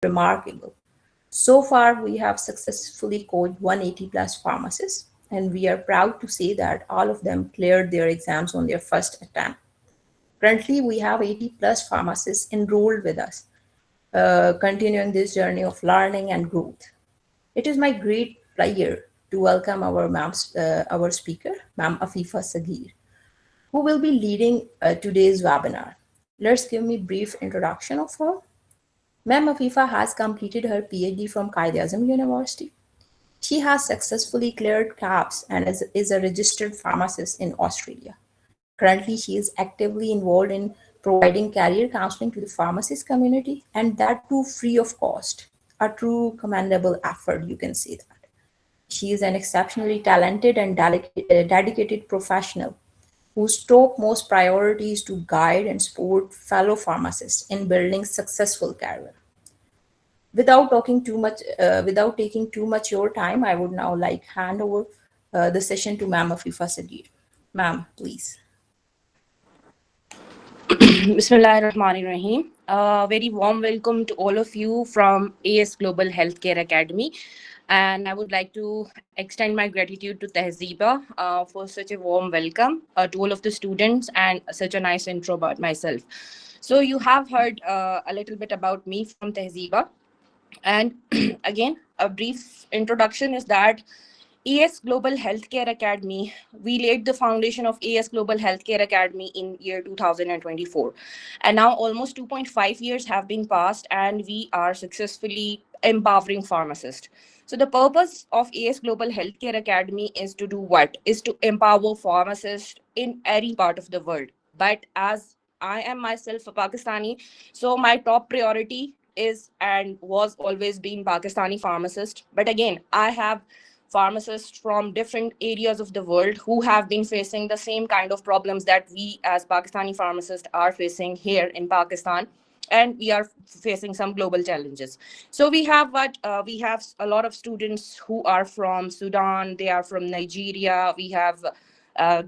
remarkable. So far, we have successfully coached 180 plus pharmacists, and we are proud to say that all of them cleared their exams on their first attempt. Currently, we have 80 plus pharmacists enrolled with us, continuing this journey of learning and growth. It is my great pleasure to welcome our speaker, Ma'am Afifa Sagir, who will be leading today's webinar. Let's give me a brief introduction of her. Ma'am Afifa has completed her PhD from Quaid-e-Azam University. She has successfully cleared CAPS and is a registered pharmacist in Australia. Currently, she is actively involved in providing career counseling to the pharmacist community, and that too free of cost. A true commendable effort, you can say that. She is an exceptionally talented and dedicated professional whose top most priority is to guide and support fellow pharmacists in building successful career. Without taking too much your time, I would now like hand over the session to Ma'am Afifa Sadir. Ma'am, please. Bismillahirrahmanirrahim. Very warm welcome to all of you from AS Global Healthcare Academy. And I would like to extend my gratitude to Tehzeeba for such a warm welcome to all of the students and such a nice intro about myself. So you have heard a little bit about me from Tehzeeba. And again, a brief introduction is that AS Global Healthcare Academy, we laid the foundation of AS Global Healthcare Academy in year 2024. And now almost 2.5 years have been passed and we are successfully empowering pharmacists. So the purpose of AS Global Healthcare Academy is to do what? Is to empower pharmacists in any part of the world. But as I am myself a Pakistani, so my top priority is and was always been Pakistani pharmacist. But again, I have pharmacists from different areas of the world who have been facing the same kind of problems that we as Pakistani pharmacists are facing here in Pakistan, and we are facing some global challenges. So we have a lot of students who are from Sudan, they are from Nigeria, we have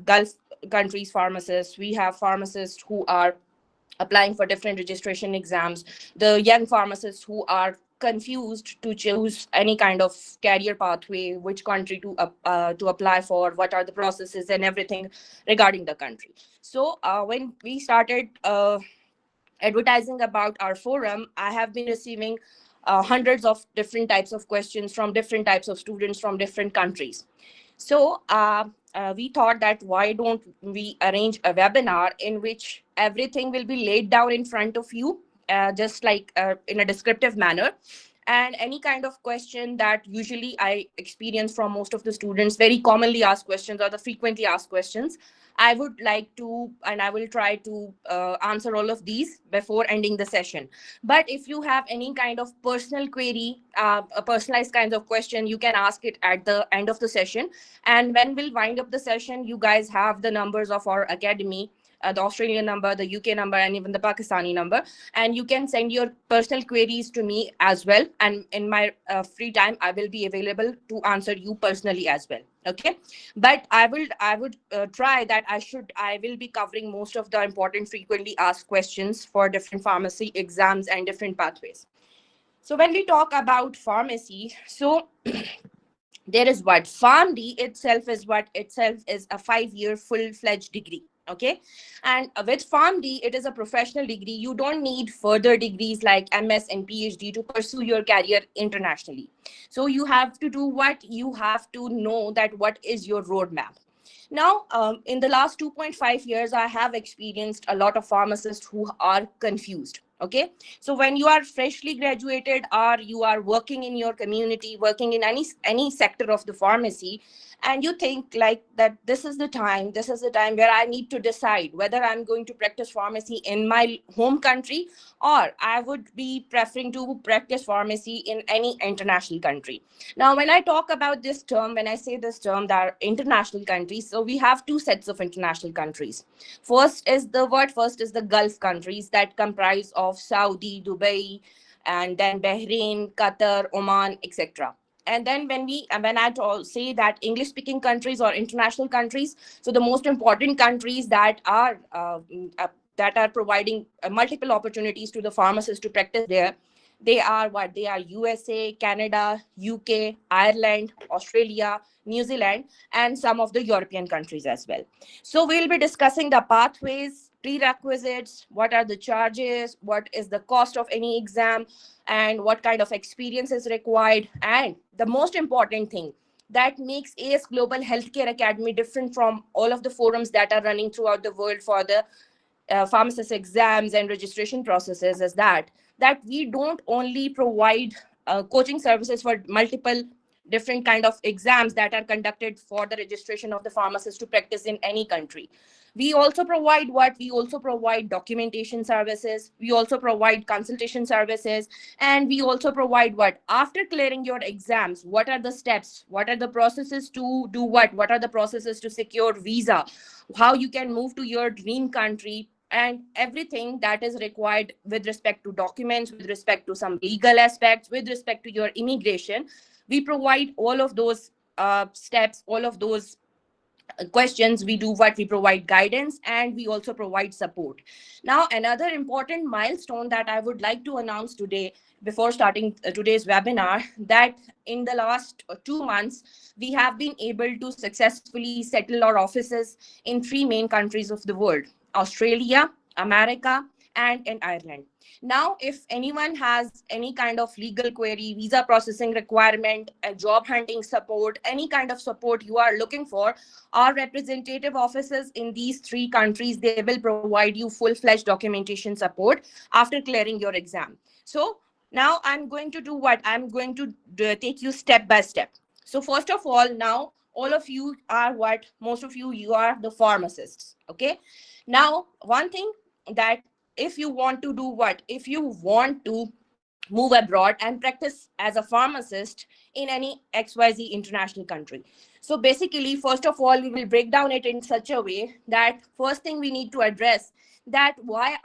Gulf countries pharmacists, we have pharmacists who are applying for different registration exams, the young pharmacists who are confused to choose any kind of career pathway, which country to apply for, what are the processes and everything regarding the country. So when we started advertising about our forum, I have been receiving hundreds of different types of questions from different types of students from different countries. So we thought that why don't we arrange a webinar in which everything will be laid down in front of you, just like in a descriptive manner. And any kind of question that usually I experience from most of the students, very commonly asked questions or the frequently asked questions, I would like to, and I will try to answer all of these before ending the session. But if you have any kind of personal query, a personalized kind of question, you can ask it at the end of the session. And when we'll wind up the session, you guys have the numbers of our academy, the Australian number, the UK number, and even the Pakistani number. And you can send your personal queries to me as well. And in my free time, I will be available to answer you personally as well. Okay, but I would try that I will be covering most of the important frequently asked questions for different pharmacy exams and different pathways. So when we talk about pharmacy, so there is what PharmD itself is a 5-year full-fledged degree. Okay, and with PharmD, it is a professional degree. You don't need further degrees like MS and PhD to pursue your career internationally. So you have to do what? You have to know that what is your roadmap. Now, in the last 2.5 years, I have experienced a lot of pharmacists who are confused. Okay, so when you are freshly graduated or you are working in your community, working in any sector of the pharmacy, and you think like that this is the time where I need to decide whether I'm going to practice pharmacy in my home country or I would be preferring to practice pharmacy in any international country. Now, when I talk about this term, when I say this term, that are international countries, so we have two sets of international countries. First is the Gulf countries that comprise of Saudi, Dubai, and then Bahrain, Qatar, Oman, etc. And then say that English speaking countries or international countries, so the most important countries that are providing multiple opportunities to the pharmacists to practice there, They are what? They are USA, Canada, UK, Ireland, Australia, New Zealand, and some of the European countries as well. So we'll be discussing the pathways, prerequisites, what are the charges, what is the cost of any exam, and what kind of experience is required. And the most important thing that makes AS Global Healthcare Academy different from all of the forums that are running throughout the world for the pharmacist exams and registration processes is that we don't only provide coaching services for multiple different kind of exams that are conducted for the registration of the pharmacist to practice in any country. We also provide documentation services, we also provide consultation services, and we also provide what after clearing your exams, what are the steps, what are the processes to do, what are the processes to secure visa, how you can move to your dream country, and everything that is required with respect to documents, with respect to some legal aspects, with respect to your immigration. We provide all of those steps, all of those questions. We do what? We provide guidance, and we also provide support. Now, another important milestone that I would like to announce today before starting today's webinar, that in the last 2 months we have been able to successfully settle our offices in three main countries of the world: Australia, America, and in Ireland. Now, if anyone has any kind of legal query, visa processing requirement, a job hunting support, any kind of support you are looking for, our representative offices in these three countries, they will provide you full-fledged documentation support after clearing your exam. So now I'm going to do what? I'm going to take you step by step. So first of all, now all of you are what? Most of you, you are the pharmacists. Okay. Now, one thing that if you want to do what? If you want to move abroad and practice as a pharmacist in any XYZ international country. So basically, first of all, we will break down it in such a way that first thing we need to address that why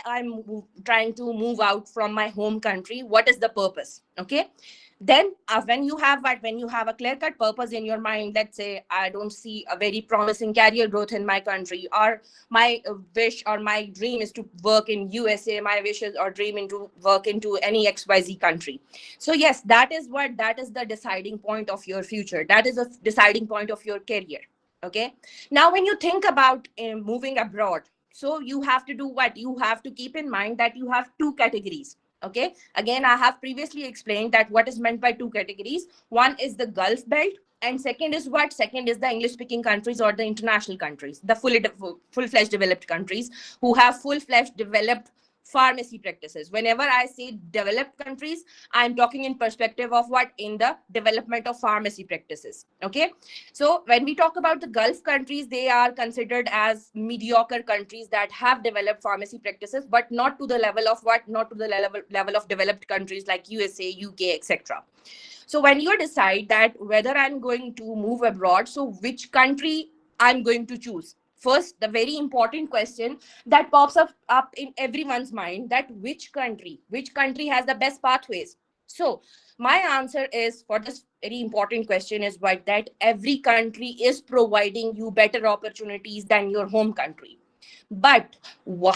I'm trying to move out from my home country. What is the purpose? Okay. Then when you have a clear cut purpose in your mind, let's say I don't see a very promising career growth in my country, or my wish or my dream is to work in USA, my wishes or dream into work into any XYZ country. So yes, that is the deciding point of your future, that is a deciding point of your career. Okay. Now when you think about moving abroad, so you have to do what? You have to keep in mind that you have two categories. Okay. Again, I have previously explained that what is meant by two categories. One is the Gulf belt, and second is what? Second is the English speaking countries or the international countries, the full-fledged developed countries who have full-fledged developed pharmacy practices. Whenever I say developed countries, I'm talking in perspective of what? In the development of pharmacy practices. Okay. So when we talk about the Gulf countries, they are considered as mediocre countries that have developed pharmacy practices, but not to the level of what? Not to the level of developed countries like USA, UK, etc. So when you decide that whether I'm going to move abroad, so which country I'm going to choose? First, the very important question that pops up in everyone's mind, that which country has the best pathways? So my answer is for this very important question is what? That every country is providing you better opportunities than your home country. But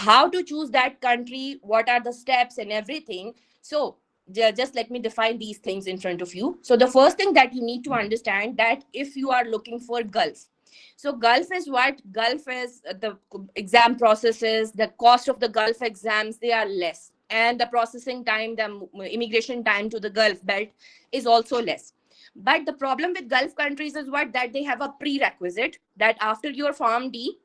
how to choose that country? What are the steps and everything? So just let me define these things in front of you. So the first thing that you need to understand, that if you are looking for Gulf, so Gulf is what? Gulf is the exam processes, the cost of the Gulf exams, they are less. And the processing time, the immigration time to the Gulf belt is also less. But the problem with Gulf countries is what? That they have a prerequisite that after your Form D,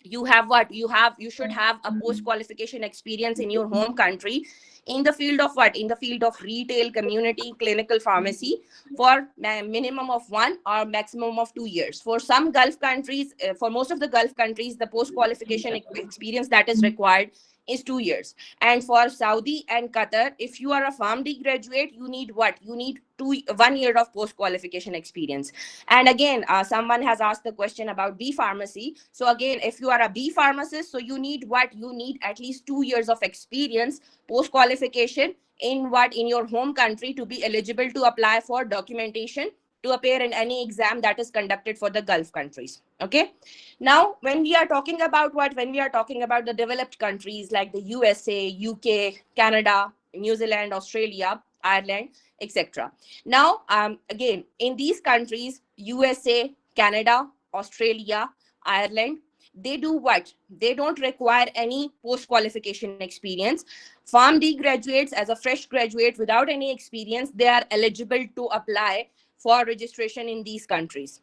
you have what? You should have a post qualification experience in your home country in the field of what? In the field of retail, community, clinical pharmacy for minimum of 1 or maximum of 2 years. For some Gulf countries, for most of the Gulf countries, the post qualification experience that is required is 2 years. And for Saudi and Qatar, if you are a PharmD graduate, you need what? You need 1 year of post qualification experience. And again, someone has asked the question about B pharmacy. So again, if you are a B pharmacist, so you need what? You need at least 2 years of experience post qualification in what? In your home country to be eligible to apply for documentation to appear in any exam that is conducted for the Gulf countries. Okay. Now, when we are talking about what? When we are talking about the developed countries like the USA, UK, Canada, New Zealand, Australia, Ireland, etc. Now, again, in these countries, USA, Canada, Australia, Ireland, they do what? They don't require any post qualification experience. PharmD graduates, as a fresh graduate without any experience, they are eligible to apply for registration in these countries.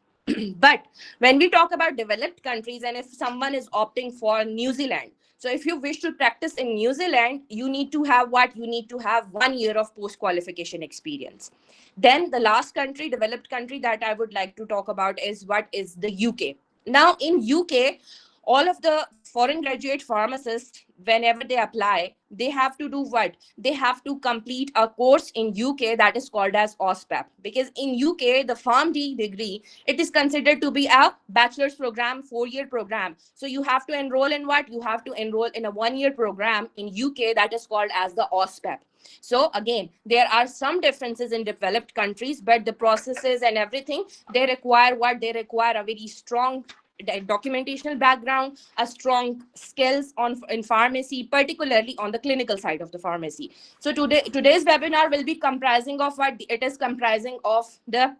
But when we talk about developed countries, and if someone is opting for New Zealand, so if you wish to practice in New Zealand, you need to have what? You need to have 1 year of post qualification experience. Then the last country, developed country that I would like to talk about is what is the UK. Now in UK, all of the foreign graduate pharmacists, whenever they apply, they have to do what? They have to complete a course in UK that is called as OSPAP, because in UK the PharmD degree, it is considered to be a bachelor's program, 4 year program. So you have to enroll in what? You have to enroll in a 1 year program in UK that is called as the OSPAP. So again, there are some differences in developed countries, but the processes and everything, they require what? They require a very strong documentational background, a strong skills on in pharmacy, particularly on the clinical side of the pharmacy. So today's webinar will be comprising of what? It is comprising of the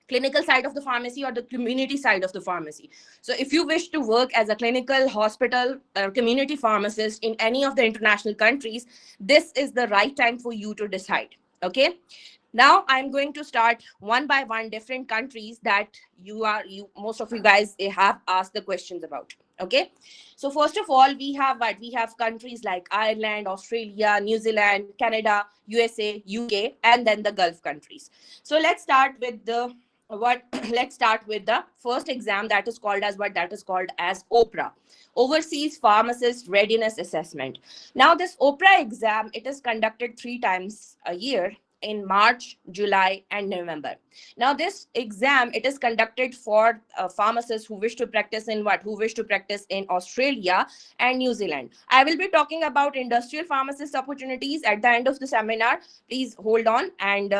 clinical side of the pharmacy or the community side of the pharmacy. So if you wish to work as a clinical hospital community pharmacist in any of the international countries, this is the right time for you to decide. Okay, now I'm going to start one by one different countries that you most of you guys have asked the questions about. Okay, so first of all, we have what? We have countries like Ireland, Australia, New Zealand, Canada, USA, UK, and then the Gulf countries. So let's start with the what let's start with the first exam, that is called as what? That is called as OPRA, Overseas Pharmacist Readiness Assessment. Now this OPRA exam, it is conducted 3 times a year, in March, July, and November. Now this exam, it is conducted for pharmacists who wish to practice in what? Who wish to practice in Australia and New Zealand. I will be talking about industrial pharmacist opportunities at the end of the seminar. Please hold on, and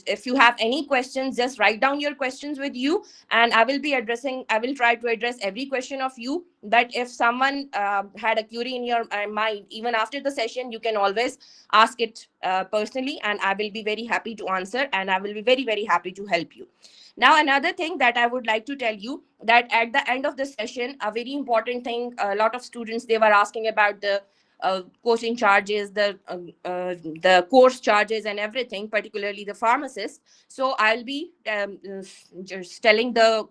if you have any questions, just write down your questions with you, and I will try to address every question of you. That if someone had a query in your mind, even after the session, you can always ask it personally, and I will be very happy to answer, and I will be very, very happy to help you. Now, another thing that I would like to tell you, that at the end of the session, a very important thing, a lot of students, they were asking about the coaching charges, the course charges and everything, particularly the pharmacist. So I'll be just telling the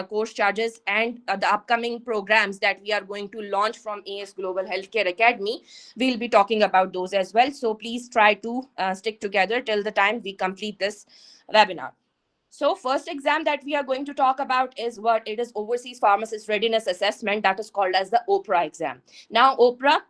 course charges and the upcoming programs that we are going to launch from AS Global Healthcare Academy. We'll be talking about those as well. So please try to stick together till the time we complete this webinar. So first exam that we are going to talk about is what? It is Overseas Pharmacist Readiness Assessment, that is called as the OPRA exam. Now OPRA,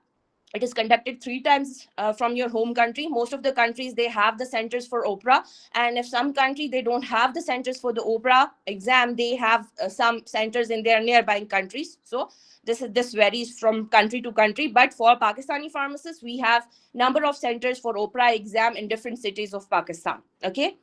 it is conducted 3 times from your home country. Most of the countries, they have the centers for OPRA, and if some country they don't have the centers for the OPRA exam, they have some centers in their nearby countries. So this varies from country to country, but for Pakistani pharmacists, we have number of centers for OPRA exam in different cities of Pakistan. Okay,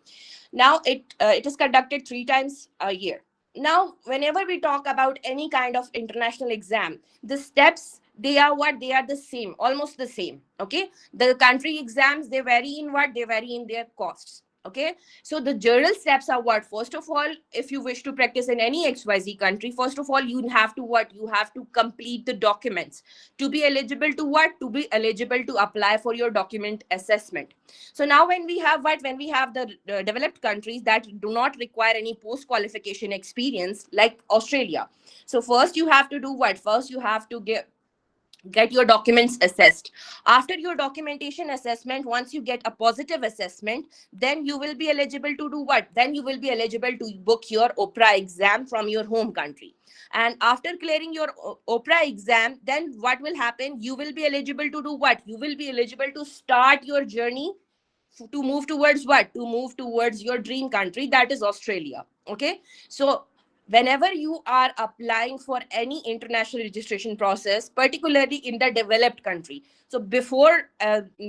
now it is conducted 3 times a year. Now whenever we talk about any kind of international exam, the steps, they are what? They are the same, almost the same. Okay, the country exams, they vary in what? They vary in their costs. Okay, so the journal steps are what? First of all, if you wish to practice in any XYZ country, first of all, you have to what? You have to complete the documents to be eligible to what? To be eligible to apply for your document assessment. So now when we have what? When we have the developed countries that do not require any post qualification experience, like Australia. So first you have to do what? First you have to get your documents assessed. After your documentation assessment, once you get a positive assessment, then you will be eligible to do what? Then you will be eligible to book your OPRA exam from your home country. And after clearing your OPRA exam, then what will happen? You will be eligible to do what? You will be eligible to start your journey to move towards what? To move towards your dream country, that is Australia. Okay, so whenever you are applying for any international registration process, particularly in the developed country, so before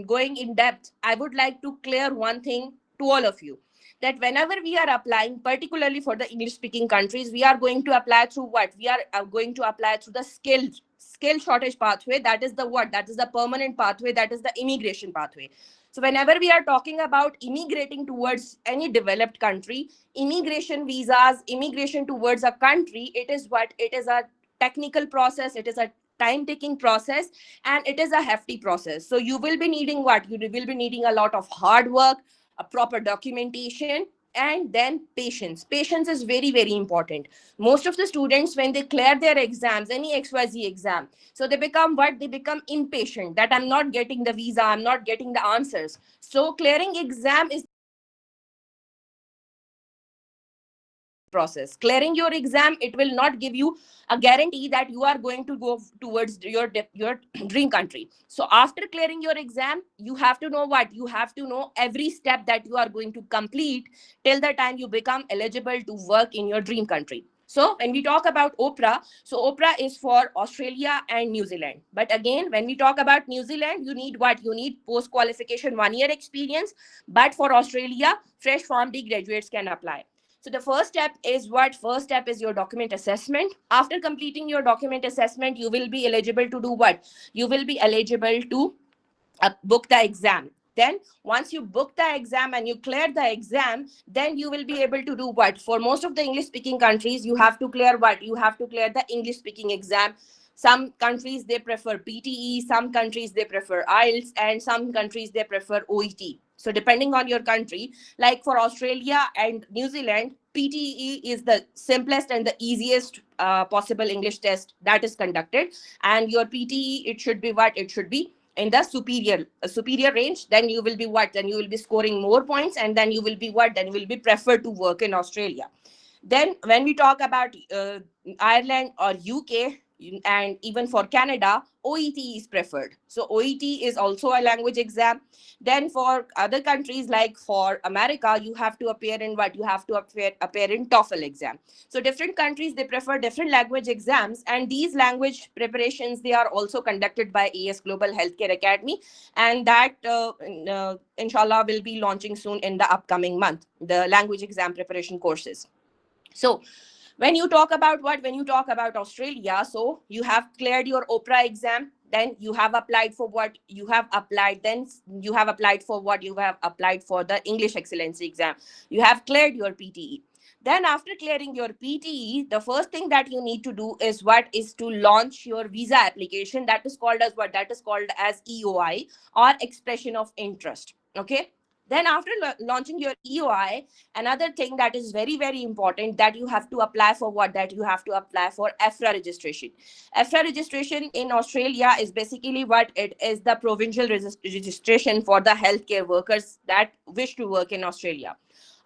going in depth, I would like to clear one thing to all of you, that whenever we are applying, particularly for the English speaking countries, we are going to apply through what? We are going to apply through the skill shortage pathway. That is the what? That is the permanent pathway. That is the immigration pathway. So whenever we are talking about immigrating towards any developed country, immigration visas, immigration towards a country, it is what? It is a technical process, it is a time taking process, and it is a hefty process. So you will be needing what? You will be needing a lot of hard work, a proper documentation, and then patience. Patience is very, very important. Most of the students, when they clear their exams, any XYZ exam, so they become what? They become impatient that I'm not getting the visa, I'm not getting the answers. So clearing exam is process. Clearing your exam, it will not give you a guarantee that you are going to go towards your dream country. So after clearing your exam, you have to know what? You have to know every step that you are going to complete till the time you become eligible to work in your dream country. So when we talk about OPRA, so OPRA is for Australia and New Zealand. But again, when we talk about New Zealand, you need what? You need post qualification 1 year experience. But for Australia, fresh PharmD graduates can apply. So the first step is what? First step is your document assessment. After completing your document assessment, you will be eligible to do what? You will be eligible to book the exam. Then once you book the exam and you clear the exam, then you will be able to do what? For most of the English speaking countries, you have to clear what? You have to clear the English speaking exam. Some countries they prefer PTE, some countries they prefer IELTS, and some countries they prefer OET. So depending on your country, like for Australia and New Zealand, PTE is the simplest and the easiest possible English test that is conducted. And your PTE, it should be what? It should be in the superior range. Then you will be what? Then you will be scoring more points, and then you will be what? Then you will be preferred to work in Australia. Then when we talk about Ireland or UK, and even for Canada, OET is preferred. So OET is also a language exam. Then for other countries, like for America, you have to appear in what? You have to appear in TOEFL exam. So different countries, they prefer different language exams, and these language preparations, they are also conducted by AS Global Healthcare Academy, and that inshallah will be launching soon in the upcoming month, the language exam preparation courses. So when you talk about what? When you talk about Australia, so you have cleared your OPRA exam, then you have applied for what? You have applied, then you have applied for what? You have applied for the English Excellency exam. You have cleared your PTE. Then after clearing your PTE, the first thing that you need to do is what? Is to launch your visa application. That is called as what? That is called as EOI, or expression of interest. Okay. Then after launching your EOI, another thing that is very, very important, that you have to apply for what? That you have to apply for EFRA registration. EFRA registration in Australia is basically what? It is the provincial registration for the healthcare workers that wish to work in Australia.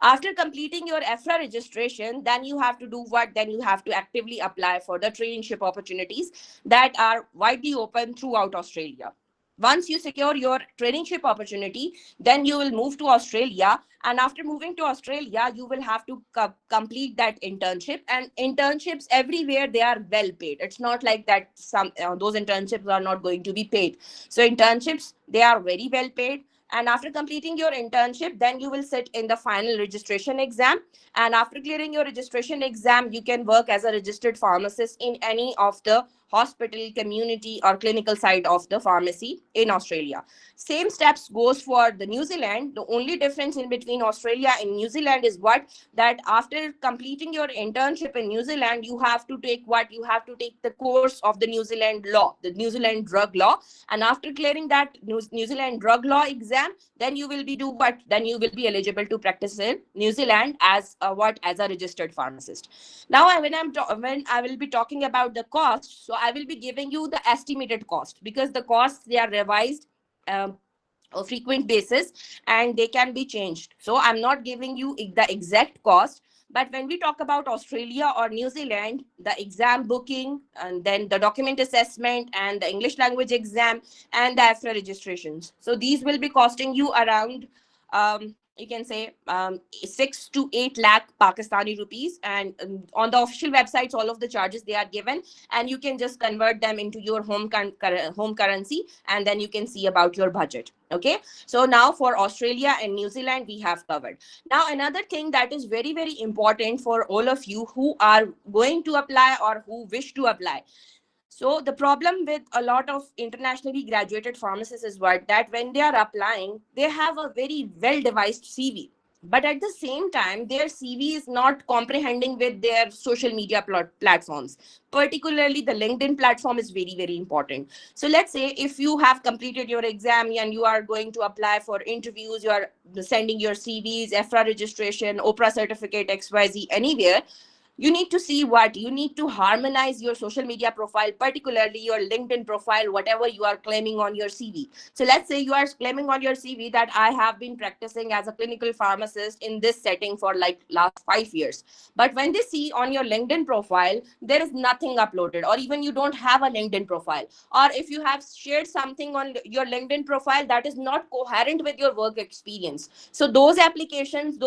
After completing your EFRA registration, then you have to do what? Then you have to actively apply for the traineeship opportunities that are widely open throughout Australia. Once you secure your traineeship opportunity, then you will move to Australia. And after moving to Australia, you will have to complete that internship. And internships everywhere, they are well paid. It's not like that some those internships are not going to be paid. So internships, they are very well paid. And after completing your internship, then you will sit in the final registration exam. And after clearing your registration exam, you can work as a registered pharmacist in any of the hospital, community, or clinical side of the pharmacy in Australia. Same steps goes for the New Zealand. The only difference in between Australia and New Zealand is what? That after completing your internship in New Zealand, you have to take what? You have to take the course of the New Zealand law, the New Zealand drug law. And after clearing that New Zealand drug law exam, then you will be do what? Then you will be eligible to practice in New Zealand as a what? As a registered pharmacist. Now, when I will be talking about the cost, so I will be giving you the estimated cost, because the costs, they are revised um, a frequent basis, and they can be changed. So I'm not giving you the exact cost. But when we talk about Australia or New Zealand, the exam booking, and then the document assessment, and the English language exam, and the EFRA registrations, so these will be costing you around you can say 6 to 8 lakh Pakistani rupees. And on the official websites, all of the charges, they are given, and you can just convert them into your home currency, and then you can see about your budget. Okay, so now for Australia and New Zealand, we have covered. Now another thing that is very, very important for all of you who are going to apply or who wish to apply. So the problem with a lot of internationally graduated pharmacists is what, that when they are applying, they have a very well devised CV. But at the same time, their CV is not comprehending with their social media platforms. Particularly, the LinkedIn platform is very, very important. So let's say if you have completed your exam and you are going to apply for interviews, you are sending your CVs, EFRA registration, OPRA certificate, XYZ, anywhere, you need to see what you need to harmonize your social media profile, particularly your LinkedIn profile, whatever you are claiming on your CV. So let's say you are claiming on your CV that I have been practicing as a clinical pharmacist in this setting for like last 5 years, but when they see on your LinkedIn profile there is nothing uploaded, or even you don't have a LinkedIn profile, or if you have shared something on your LinkedIn profile that is not coherent with your work experience, so those applications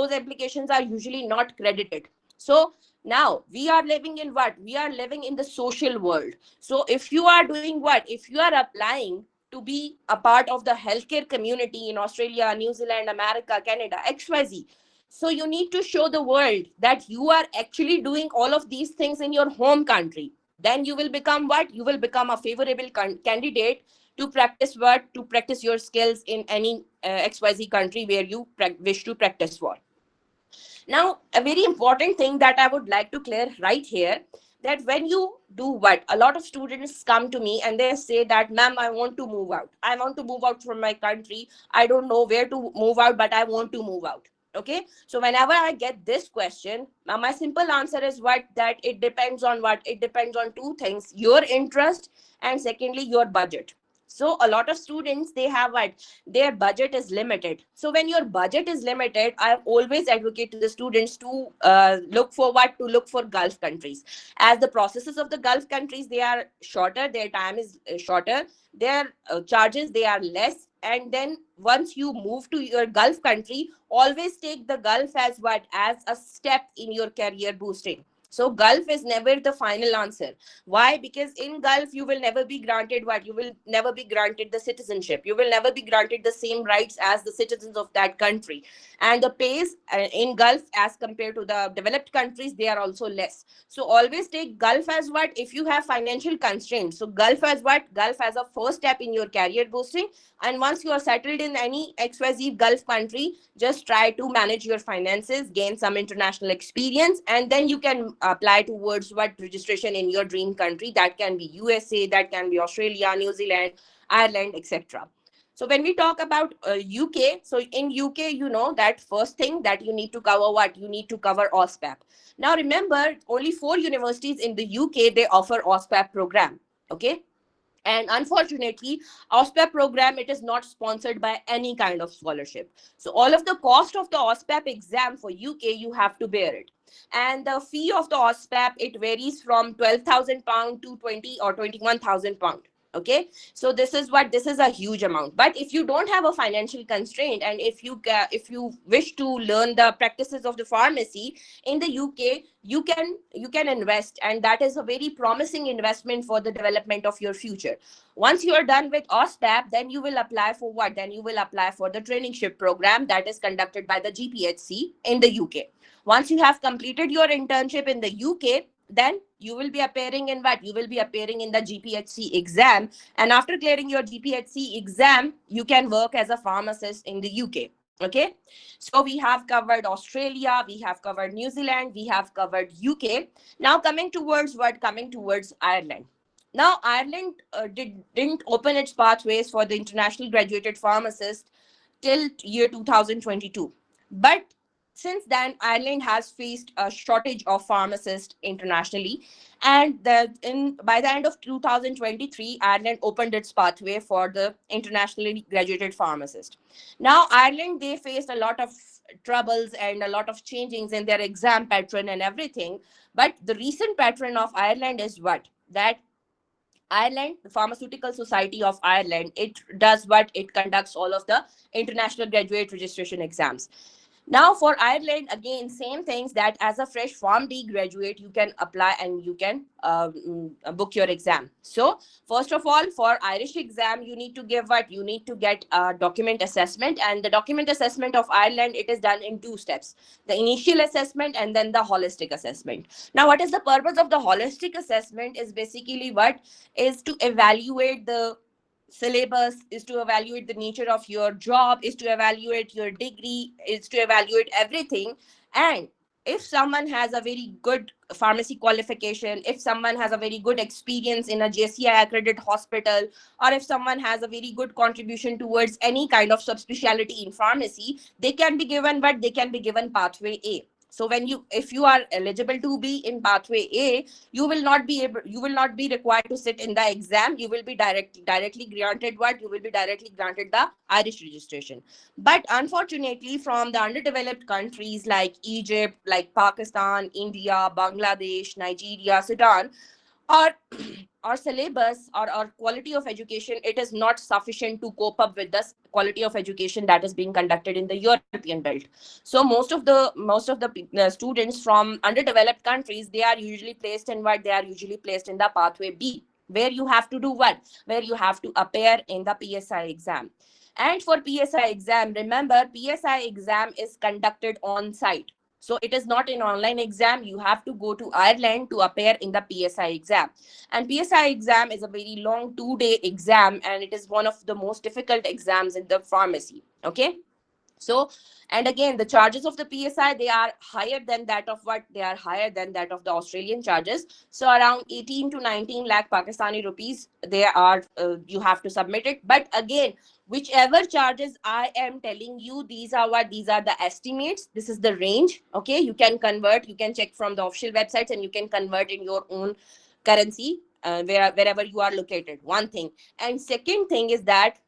are usually not credited. So now we are living in what, we are living in the social world. So if you are doing what, if you are applying to be a part of the healthcare community in Australia, New Zealand, America, Canada, XYZ, so you need to show the world that you are actually doing all of these things in your home country. Then you will become what, you will become a favorable candidate to practice what, to practice your skills in any XYZ country where you wish to practice for. Now, a very important thing that I would like to clear right here, that when you do what, a lot of students come to me and they say that, ma'am, I want to move out. I want to move out from my country. I don't know where to move out, but I want to move out. Okay. So whenever I get this question, now my simple answer is what, that it depends on what? It depends on two things: your interest, and secondly, your budget. So a lot of students, they have what, their budget is limited. So when your budget is limited, I always advocate to the students to look for what, to look for Gulf countries, as the processes of the Gulf countries, they are shorter, their time is shorter, their charges, they are less. And then once you move to your Gulf country, always take the Gulf as what, as a step in your career boosting. So Gulf is never the final answer. Why? Because in Gulf, you will never be granted what? You will never be granted the citizenship. You will never be granted the same rights as the citizens of that country. And the pays in Gulf as compared to the developed countries, they are also less. So always take Gulf as what? If you have financial constraints. So Gulf as what? Gulf as a first step in your career boosting. And once you are settled in any XYZ Gulf country, just try to manage your finances, gain some international experience, and then you can apply towards what, registration in your dream country. That can be USA, that can be Australia, New Zealand, Ireland, etc. So when we talk about UK, so in UK, you know that first thing that you need to cover what, you need to cover OSPAP. Now remember, only 4 universities in the UK, they offer OSPAP program. Okay. And unfortunately, OSPAP program, it is not sponsored by any kind of scholarship. So all of the cost of the OSPAP exam for UK, you have to bear it. And the fee of the OSPAP, it varies from £12,000 to 20 or £21,000. Okay, so this is a huge amount. But if you don't have a financial constraint, and if you wish to learn the practices of the pharmacy in the UK, you can invest, and that is a very promising investment for the development of your future. Once you are done with OSPAP, then you will apply for what? Then you will apply for the traineeship program that is conducted by the GPHC in the UK. Once you have completed your internship in the UK, then you will be appearing in what? You will be appearing in the GPHC exam. And after clearing your GPHC exam, you can work as a pharmacist in the UK. Okay. So we have covered Australia, we have covered New Zealand, we have covered UK. Now coming towards what? Coming towards Ireland. Now Ireland didn't open its pathways for the international graduated pharmacist till year 2022. But since then, Ireland has faced a shortage of pharmacists internationally, and by the end of 2023, Ireland opened its pathway for the internationally graduated pharmacist. Now, Ireland, they faced a lot of troubles and a lot of changings in their exam pattern and everything. But the recent pattern of Ireland is what? That Ireland, the Pharmaceutical Society of Ireland, it does what? It conducts all of the international graduate registration exams. Now for Ireland, again, same things, that as a fresh Form D graduate, you can apply and you can book your exam. So first of all, for Irish exam, you need to give what? You need to get a document assessment, and the document assessment of Ireland, it is done in two steps: the initial assessment and then the holistic assessment. Now, what is the purpose of the holistic assessment? Is basically what is to evaluate the syllabus, is to evaluate the nature of your job, is to evaluate your degree, is to evaluate everything. And if someone has a very good pharmacy qualification, if someone has a very good experience in a JCI accredited hospital, or if someone has a very good contribution towards any kind of subspecialty in pharmacy, they can be given what? They can be given pathway A. So when you, if you are eligible to be in pathway A, you will not be required to sit in the exam. You will be directly granted what? You will be directly granted the Irish registration. But unfortunately, from the underdeveloped countries like Egypt, like Pakistan, India, Bangladesh, Nigeria, Sudan, or our syllabus or our quality of education, it is not sufficient to cope up with this quality of education that is being conducted in the European belt. So most of the students from underdeveloped countries, they are usually placed in what? They are usually placed in the pathway B, where you have to do what? Where you have to appear in the PSI exam. And for PSI exam, remember, PSI exam is conducted on site. So it is not an online exam. You have to go to Ireland to appear in the PSI exam. And PSI exam is a very long 2-day exam, and it is one of the most difficult exams in the pharmacy. Okay. So, and again, the charges of the PSI, they are higher than that of what? They are higher than that of the Australian charges. So around 18 to 19 lakh Pakistani rupees, they are, you have to submit it. But again, whichever charges I am telling you, these are what? These are the estimates. This is the range. Okay. You can convert, you can check from the official websites, and you can convert in your own currency, wherever you are located. One thing. And second thing is that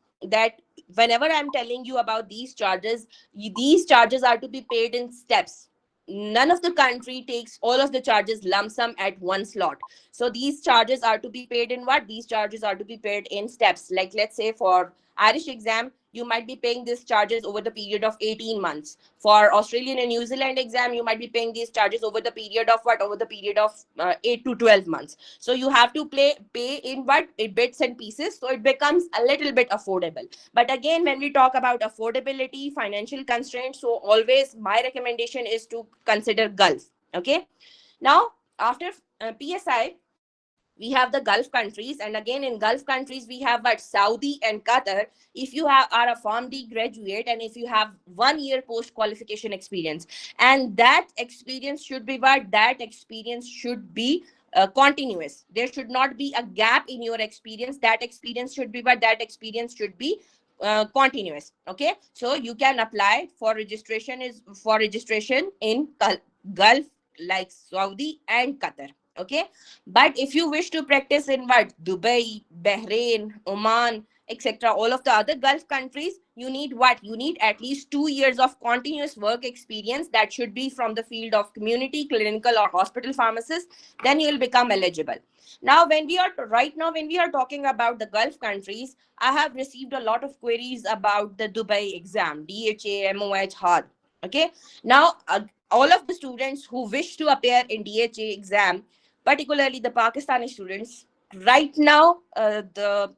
whenever I'm telling you about these charges, these charges are to be paid in steps. None of the country takes all of the charges lump sum at one slot. So these charges are to be paid in what? These charges are to be paid in steps. Like, let's say for Irish exam, you might be paying these charges over the period of 18 months. For Australian and New Zealand exam, you might be paying these charges over the period of what? Over the period of 8 to 12 months. So you have to pay in what? In bits and pieces. So it becomes a little bit affordable. But again, when we talk about affordability, financial constraints, so always my recommendation is to consider Gulf. Okay. Now, after PSI, we have the Gulf countries, and again in Gulf countries we have what? Saudi and Qatar. If you are a Form D graduate, and if you have 1 year post qualification experience, and that experience should be what? That experience should be continuous. There should not be a gap in your experience. That experience should be what? That experience should be continuous. Okay. So you can apply for registration, is for registration in Gulf, like Saudi and Qatar. Okay. But if you wish to practice in what? Dubai, Bahrain, Oman, etc., all of the other Gulf countries, you need what? You need at least 2 years of continuous work experience. That should be from the field of community, clinical, or hospital pharmacist. Then you will become eligible. Now, when we are talking about the Gulf countries, I have received a lot of queries about the Dubai exam, DHA, MOH, HAD. Okay. Now, all of the students who wish to appear in DHA exam, particularly the Pakistani students, right now, the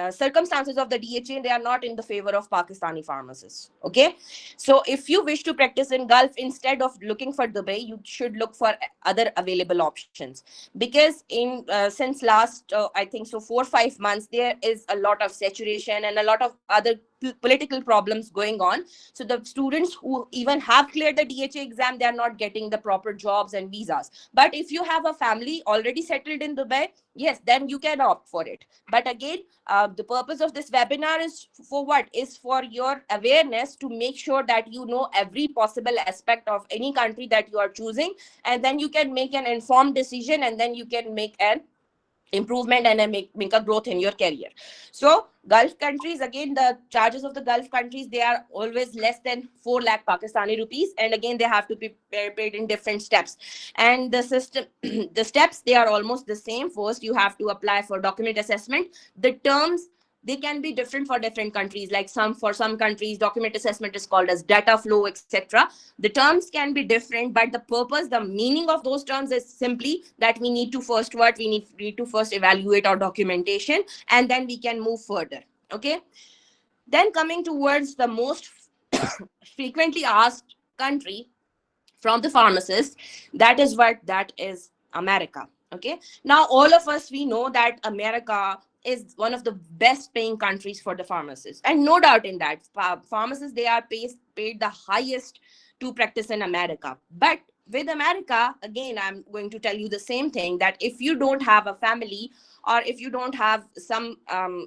circumstances of the DHA, they are not in the favor of Pakistani pharmacists. Okay. So if you wish to practice in Gulf, instead of looking for Dubai, you should look for other available options. Because in since last, I think so, 4 or 5 months, there is a lot of saturation and a lot of other political problems going on. So the students who even have cleared the DHA exam, they are not getting the proper jobs and visas. But if you have a family already settled in Dubai, yes, then you can opt for it. But again, the purpose of this webinar is for what? Is for your awareness, to make sure that you know every possible aspect of any country that you are choosing, and then you can make an informed decision, and then you can make an improvement and make a growth in your career. So Gulf countries, again, the charges of the Gulf countries, they are always less than 4 lakh Pakistani rupees, and again they have to be paid in different steps. And the system the steps, they are almost the same. First, you have to apply for document assessment. The terms they can be different for different countries. Like for some countries, document assessment is called as data flow, etc. The terms can be different, but the purpose, the meaning of those terms is simply that we need to first we need to first evaluate our documentation, and then we can move further. Okay. Then coming towards the most frequently asked country from the pharmacist, that is America. Okay. Now all of us, we know that America is one of the best paying countries for the pharmacists, and no doubt in that, pharmacists, they are paid the highest to practice in America. But with America, again, I'm going to tell you the same thing, that if you don't have a family, or if you don't have some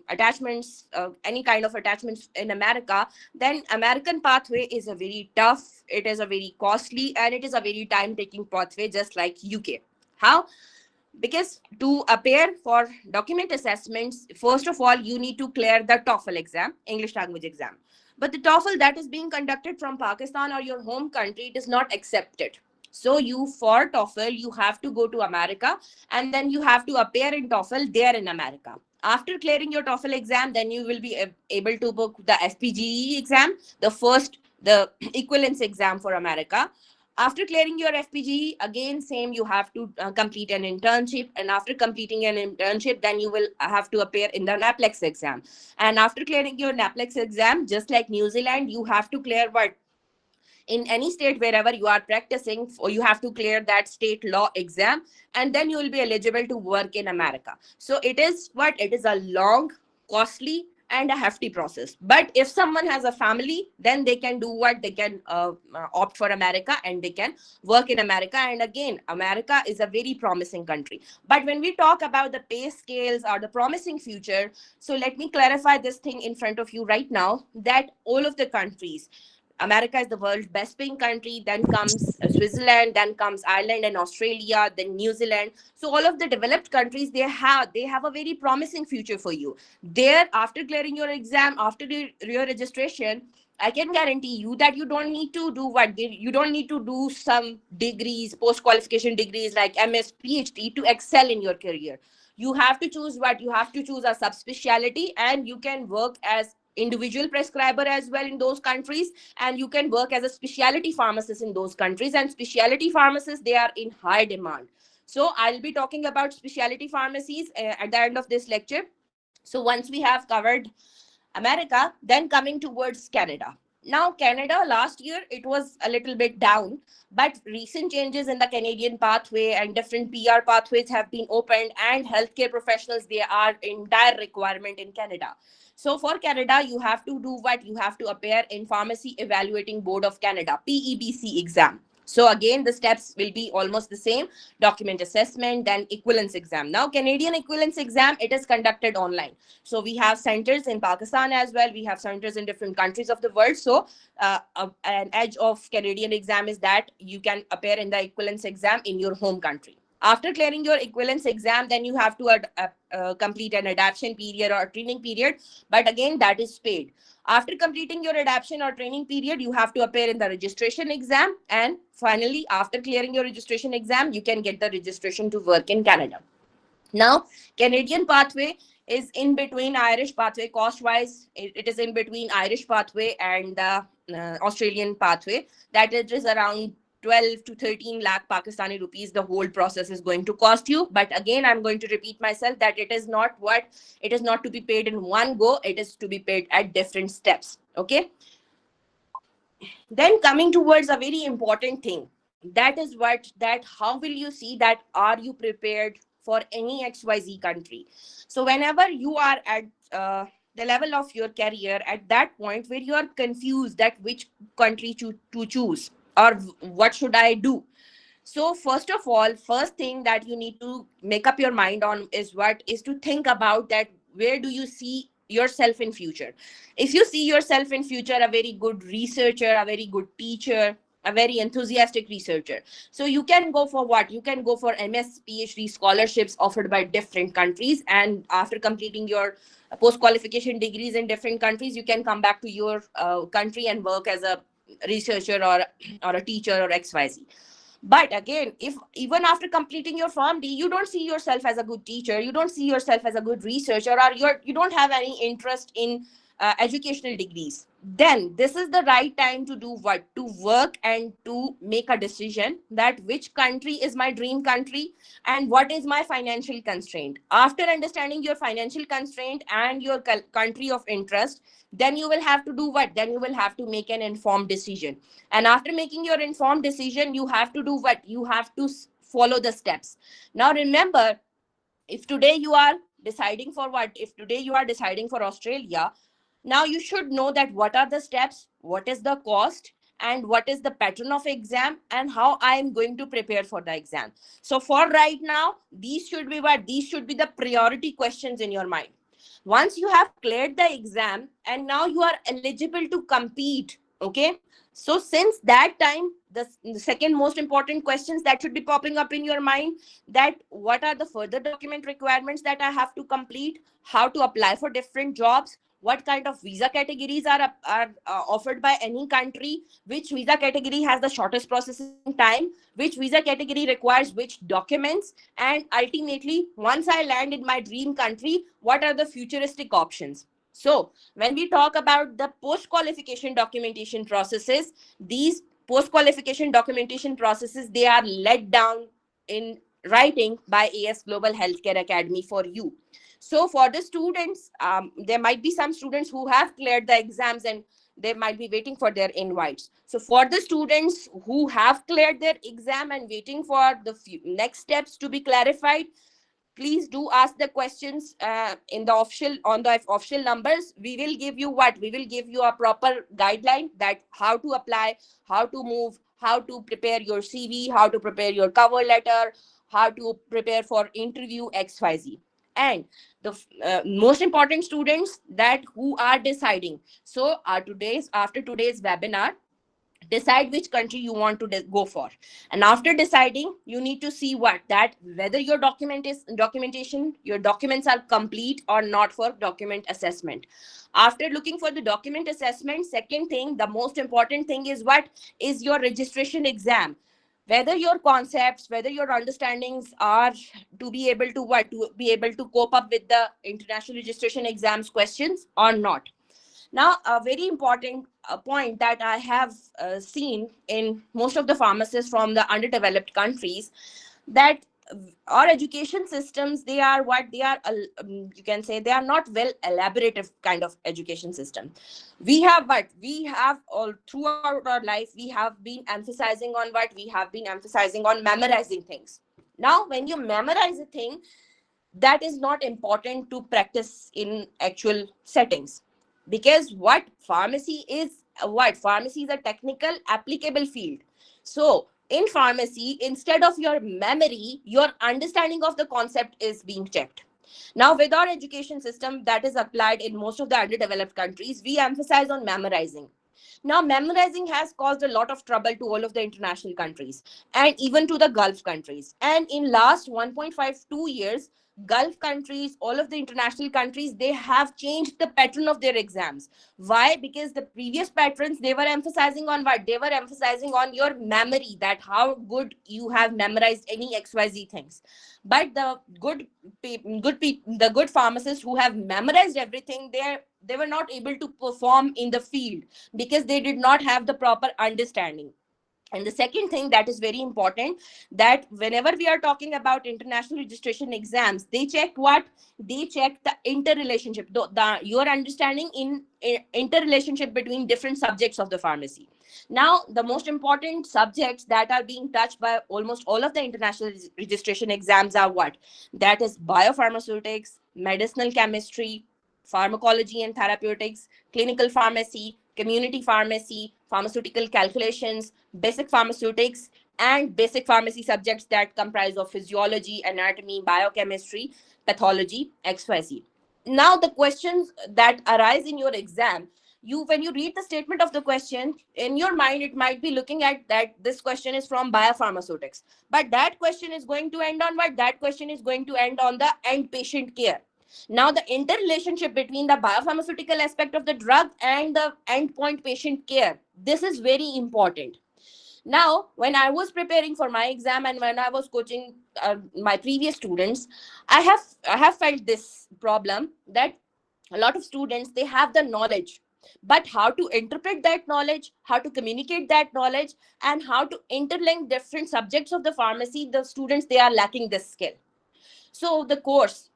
attachments, any kind of attachments in America, then American pathway is a very tough, it is a very costly, and it is a very time taking pathway, just like UK. How? Because to appear for document assessments, first of all, you need to clear the TOEFL exam, English language exam. But the TOEFL that is being conducted from Pakistan or your home country, it is not accepted. So you, for TOEFL, you have to go to America, and then you have to appear in TOEFL there in America. After clearing your TOEFL exam, then you will be able to book the FPGE exam, the equivalence exam for America. After clearing your FPG, again, same, you have to complete an internship. And after completing an internship, then you will have to appear in the NAPLEX exam. And after clearing your NAPLEX exam, just like New Zealand, you have to clear what? In any state wherever you are practicing, or you have to clear that state law exam, and then you will be eligible to work in America. So it is what? It is a long, costly, and a hefty process. But if someone has a family, then they can do what? They can opt for America, and they can work in America. And again, America is a very promising country. But when we talk about the pay scales or the promising future, so let me clarify this thing in front of you right now, that all of the countries, America is the world's best paying country. Then comes Switzerland. Then comes Ireland and Australia. Then New Zealand. So all of the developed countries, they have a very promising future for you. There, after clearing your exam, after your registration, I can guarantee you that you don't need to do what? You don't need to do some degrees, post qualification degrees like MS, PhD to excel in your career. You have to choose what? You have to choose a subspecialty, and you can work as individual prescriber as well in those countries, and you can work as a specialty pharmacist in those countries. And specialty pharmacists, they are in high demand. So I'll be talking about specialty pharmacies at the end of this lecture. So once we have covered America, then coming towards Canada. Now, Canada last year, it was a little bit down, but recent changes in the Canadian pathway and different PR pathways have been opened, and healthcare professionals, they are in dire requirement in Canada. So for Canada, you have to do what? You have to appear in Pharmacy Evaluating Board of Canada, PEBC exam. So again, the steps will be almost the same: document assessment, then equivalence exam. Now, Canadian equivalence exam, it is conducted online. So we have centers in Pakistan as well. We have centers in different countries of the world. So an edge of Canadian exam is that you can appear in the equivalence exam in your home country. After clearing your equivalence exam, then you have to complete an adaptation period or training period. But again, that is paid. After completing your adaptation or training period, you have to appear in the registration exam. And finally, after clearing your registration exam, you can get the registration to work in Canada. Now, Canadian pathway is in between Irish pathway. Cost-wise, it is in between Irish pathway and the Australian pathway. That it is around 12 to 13 lakh Pakistani rupees. The whole process is going to cost you. But again, I'm going to repeat myself that it is not to be paid in one go. It is to be paid at different steps. Okay. Then coming towards a very important thing, that is that how will you see that are you prepared for any XYZ country? So whenever you are at the level of your career at that point where you are confused that which country to choose, or what should I do? So first of all, first thing that you need to make up your mind on is to think about that where do you see yourself in future. If you see yourself in future a very good researcher, a very good teacher, a very enthusiastic researcher, so you can go for what? You can go for MS, PhD scholarships offered by different countries, and after completing your post qualification degrees in different countries, you can come back to your country and work as a researcher or a teacher or XYZ. But again, if even after completing your Form D, you don't see yourself as a good teacher, you don't see yourself as a good researcher, or you don't have any interest in educational degrees, then this is the right time to do what? To work and to make a decision that which country is my dream country and what is my financial constraint. After understanding your financial constraint and your country of interest, then you will have to do what? Then you will have to make an informed decision. And after making your informed decision, you have to do what? You have to follow the steps. Now remember, if today you are deciding for what? If today you are deciding for Australia, now you should know that what are the steps, what is the cost, and what is the pattern of exam, and how I am going to prepare for the exam. So for right now, these should be what? These should be the priority questions in your mind. Once you have cleared the exam and now you are eligible to compete, okay? So since that time, the second most important questions that should be popping up in your mind, that what are the further document requirements that I have to complete, how to apply for different jobs, what kind of visa categories are offered by any country, which visa category has the shortest processing time, which visa category requires which documents, and ultimately, once I land in my dream country, what are the futuristic options. So when we talk about the post qualification documentation processes, these post qualification documentation processes, they are let down in writing by AS Global Healthcare Academy for you. So for the students, there might be some students who have cleared the exams and they might be waiting for their invites. So for the students who have cleared their exam and waiting for the next steps to be clarified, please do ask the questions in the official, on the official numbers. We will give you what? We will give you a proper guideline that how to apply, how to move, how to prepare your CV, how to prepare your cover letter, how to prepare for interview XYZ. And the most important students that who are deciding. So today's after today's webinar, decide which country you want to go for. And after deciding, you need to see what? That whether your documentation, your documents are complete or not for document assessment. After looking for the document assessment, second thing, the most important thing is what? Is your registration exam, whether your concepts, whether your understandings are to be able to what? To be able to cope up with the international registration exams questions or not. Now, a very important point that I have seen in most of the pharmacists from the underdeveloped countries, that our education systems, they are what? They are, you can say, they are not well elaborative kind of education system. We have what? We have all throughout our life, we have been emphasizing on what? We have been emphasizing on memorizing things. Now, when you memorize a thing, that is not important to practice in actual settings, because what? Pharmacy is what? Pharmacy is a technical applicable field. So in pharmacy, instead of your memory, your understanding of the concept is being checked. Now with our education system that is applied in most of the underdeveloped countries, we emphasize on memorizing. Now memorizing has caused a lot of trouble to all of the international countries and even to the Gulf countries. And in last 1.52 years, Gulf countries, all of the international countries, they have changed the pattern of their exams. Why? Because the previous patterns, they were emphasizing on what? They were emphasizing on your memory, that how good you have memorized any XYZ things. But the the good pharmacists who have memorized everything, they were not able to perform in the field because they did not have the proper understanding. And the second thing that is very important, that whenever we are talking about international registration exams, they check what? They check the interrelationship, your understanding in interrelationship between different subjects of the pharmacy. Now the most important subjects that are being touched by almost all of the international registration exams are what? That is biopharmaceutics, medicinal chemistry, pharmacology and therapeutics, clinical pharmacy, community pharmacy, pharmaceutical calculations, basic pharmaceutics, and basic pharmacy subjects that comprise of physiology, anatomy, biochemistry, pathology, XYZ. Now the questions that arise in your exam, you when you read the statement of the question, in your mind it might be looking at that this question is from biopharmaceutics, but that question is going to end on what? That question is going to end on the end patient care. Now the interrelationship between the biopharmaceutical aspect of the drug and the endpoint patient care, this is very important. Now, when I was preparing for my exam and when I was coaching my previous students, I have felt this problem that a lot of students, they have the knowledge, but how to interpret that knowledge, how to communicate that knowledge, and how to interlink different subjects of the pharmacy, the students, they are lacking this skill. So the course,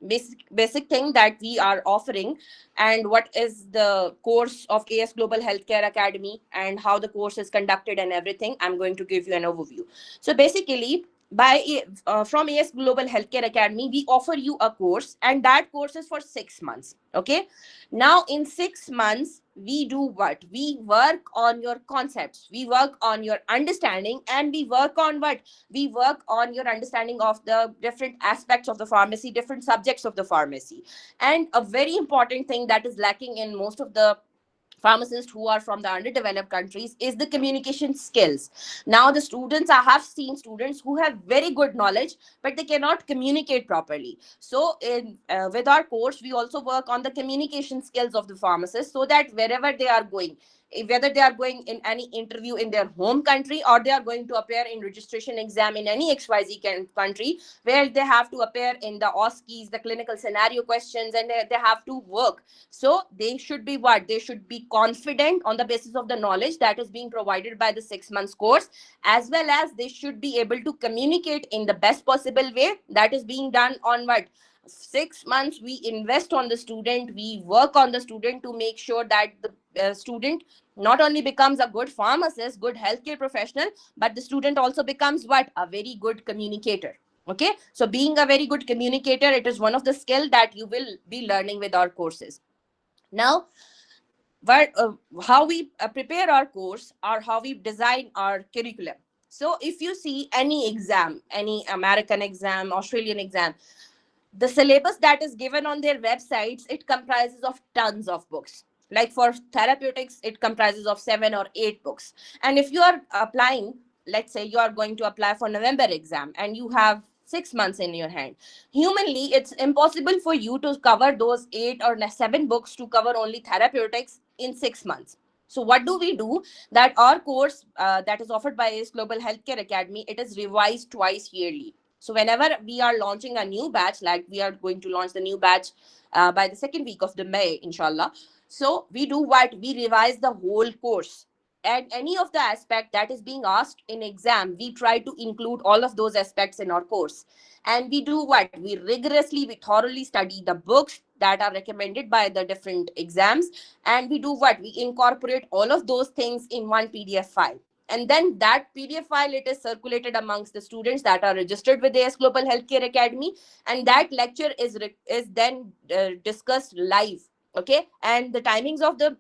basic thing that we are offering, and what is the course of AS Global Healthcare Academy and how the course is conducted and everything, I'm going to give you an overview. So basically, from AS Global Healthcare Academy, we offer you a course, and that course is for 6 months. Okay. Now, in 6 months, we do what? We work on your concepts, we work on your understanding, and we work on what? We work on your understanding of the different aspects of the pharmacy, different subjects of the pharmacy. And a very important thing that is lacking in most of the pharmacists who are from the underdeveloped countries is the communication skills. Now the students, I have seen students who have very good knowledge, but they cannot communicate properly. So in with our course, we also work on the communication skills of the pharmacists, so that wherever they are going, whether they are going in any interview in their home country, or they are going to appear in registration exam in any XYZ country, where they have to appear in the OSCEs, the clinical scenario questions, and they have to work. So they should be what? They should be confident on the basis of the knowledge that is being provided by the 6 months course, as well as they should be able to communicate in the best possible way. That is being done on what? 6 months we invest on the student, we work on the student to make sure that the student not only becomes a good pharmacist, good healthcare professional, but the student also becomes what? A very good communicator. Okay, so being a very good communicator, it is one of the skill that you will be learning with our courses. Now, what, how we prepare our course, or how we design our curriculum. So if you see any exam, any American exam, Australian exam, the syllabus that is given on their websites, it comprises of tons of books. Like for therapeutics, it comprises of 7 or 8 books. And if you are applying, let's say you are going to apply for November exam and you have 6 months in your hand, humanly it's impossible for you to cover those 8 or 7 books to cover only therapeutics in 6 months. So what do we do? That our course that is offered by ACE Global Healthcare Academy, it is revised twice yearly. So whenever we are launching a new batch, like we are going to launch the new batch by the second week of the May, inshallah. So we do what? We revise the whole course. And any of the aspect that is being asked in exam, we try to include all of those aspects in our course. And we do what? We rigorously, we thoroughly study the books that are recommended by the different exams. And we do what? We incorporate all of those things in one PDF file, and then that PDF file, it is circulated amongst the students that are registered with AS Global Healthcare Academy, and that lecture is then discussed live. Okay, and the timings of the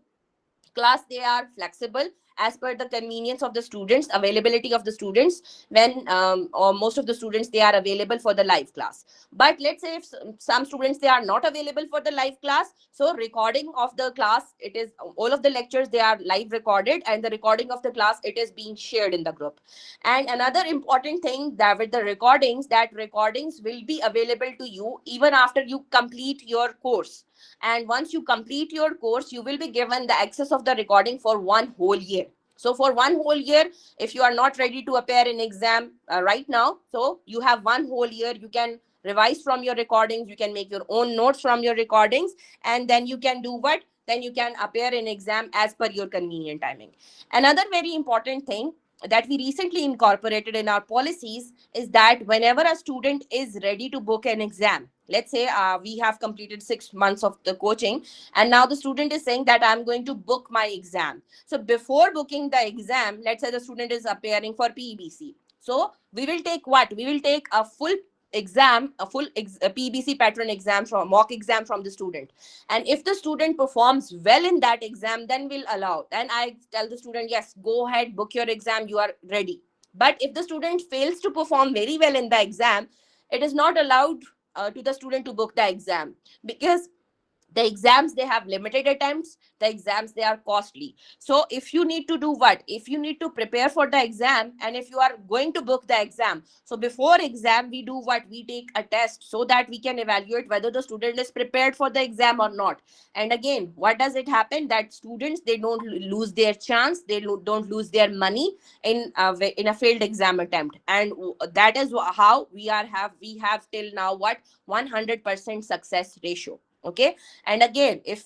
class, they are flexible as per the convenience of the students, availability of the students, when or most of the students, they are available for the live class. But let's say if some students, they are not available for the live class, so recording of the class, it is all of the lectures, they are live recorded, and the recording of the class, it is being shared in the group. And another important thing, that with the recordings, that recordings will be available to you even after you complete your course. And once you complete your course, you will be given the access of the recording for 1 whole year. So for 1 whole year, if you are not ready to appear in exam right now, so you have 1 whole year, you can revise from your recordings, you can make your own notes from your recordings, and then you can do what? Then you can appear in exam as per your convenient timing. Another very important thing that we recently incorporated in our policies is that whenever a student is ready to book an exam, let's say we have completed 6 months of the coaching, and now the student is saying that I'm going to book my exam. So before booking the exam, let's say the student is appearing for PBC, so we will take what? We will take a full exam, a PBC pattern exam, from mock exam from the student. And if the student performs well in that exam, then we'll allow, then I tell the student, yes, go ahead, book your exam, you are ready. But if the student fails to perform very well in the exam, it is not allowed to the student to book the exam, because The exams, they have limited attempts. The exams, they are costly. So if you need to do what, if you need to prepare for the exam, and if you are going to book the exam, so before exam we do what, we take a test so that we can evaluate whether the student is prepared for the exam or not. And again, what does it happen, that students, they don't lose their chance, they don't lose their money in a failed exam attempt. And that is how we have till now what, 100% success ratio. Okay. And again, if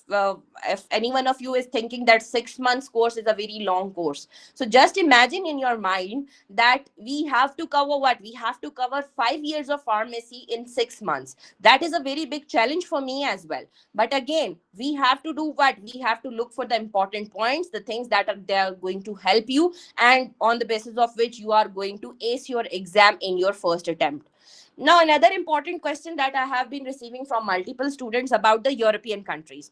any one of you is thinking that 6 months course is a very long course, so just imagine in your mind that we have to cover what, we have to cover 5 years of pharmacy in 6 months. That is a very big challenge for me as well. But again, we have to do what, we have to look for the important points, the things that are, they are going to help you, and on the basis of which you are going to ace your exam in your first attempt. Now, another important question that I have been receiving from multiple students about the European countries.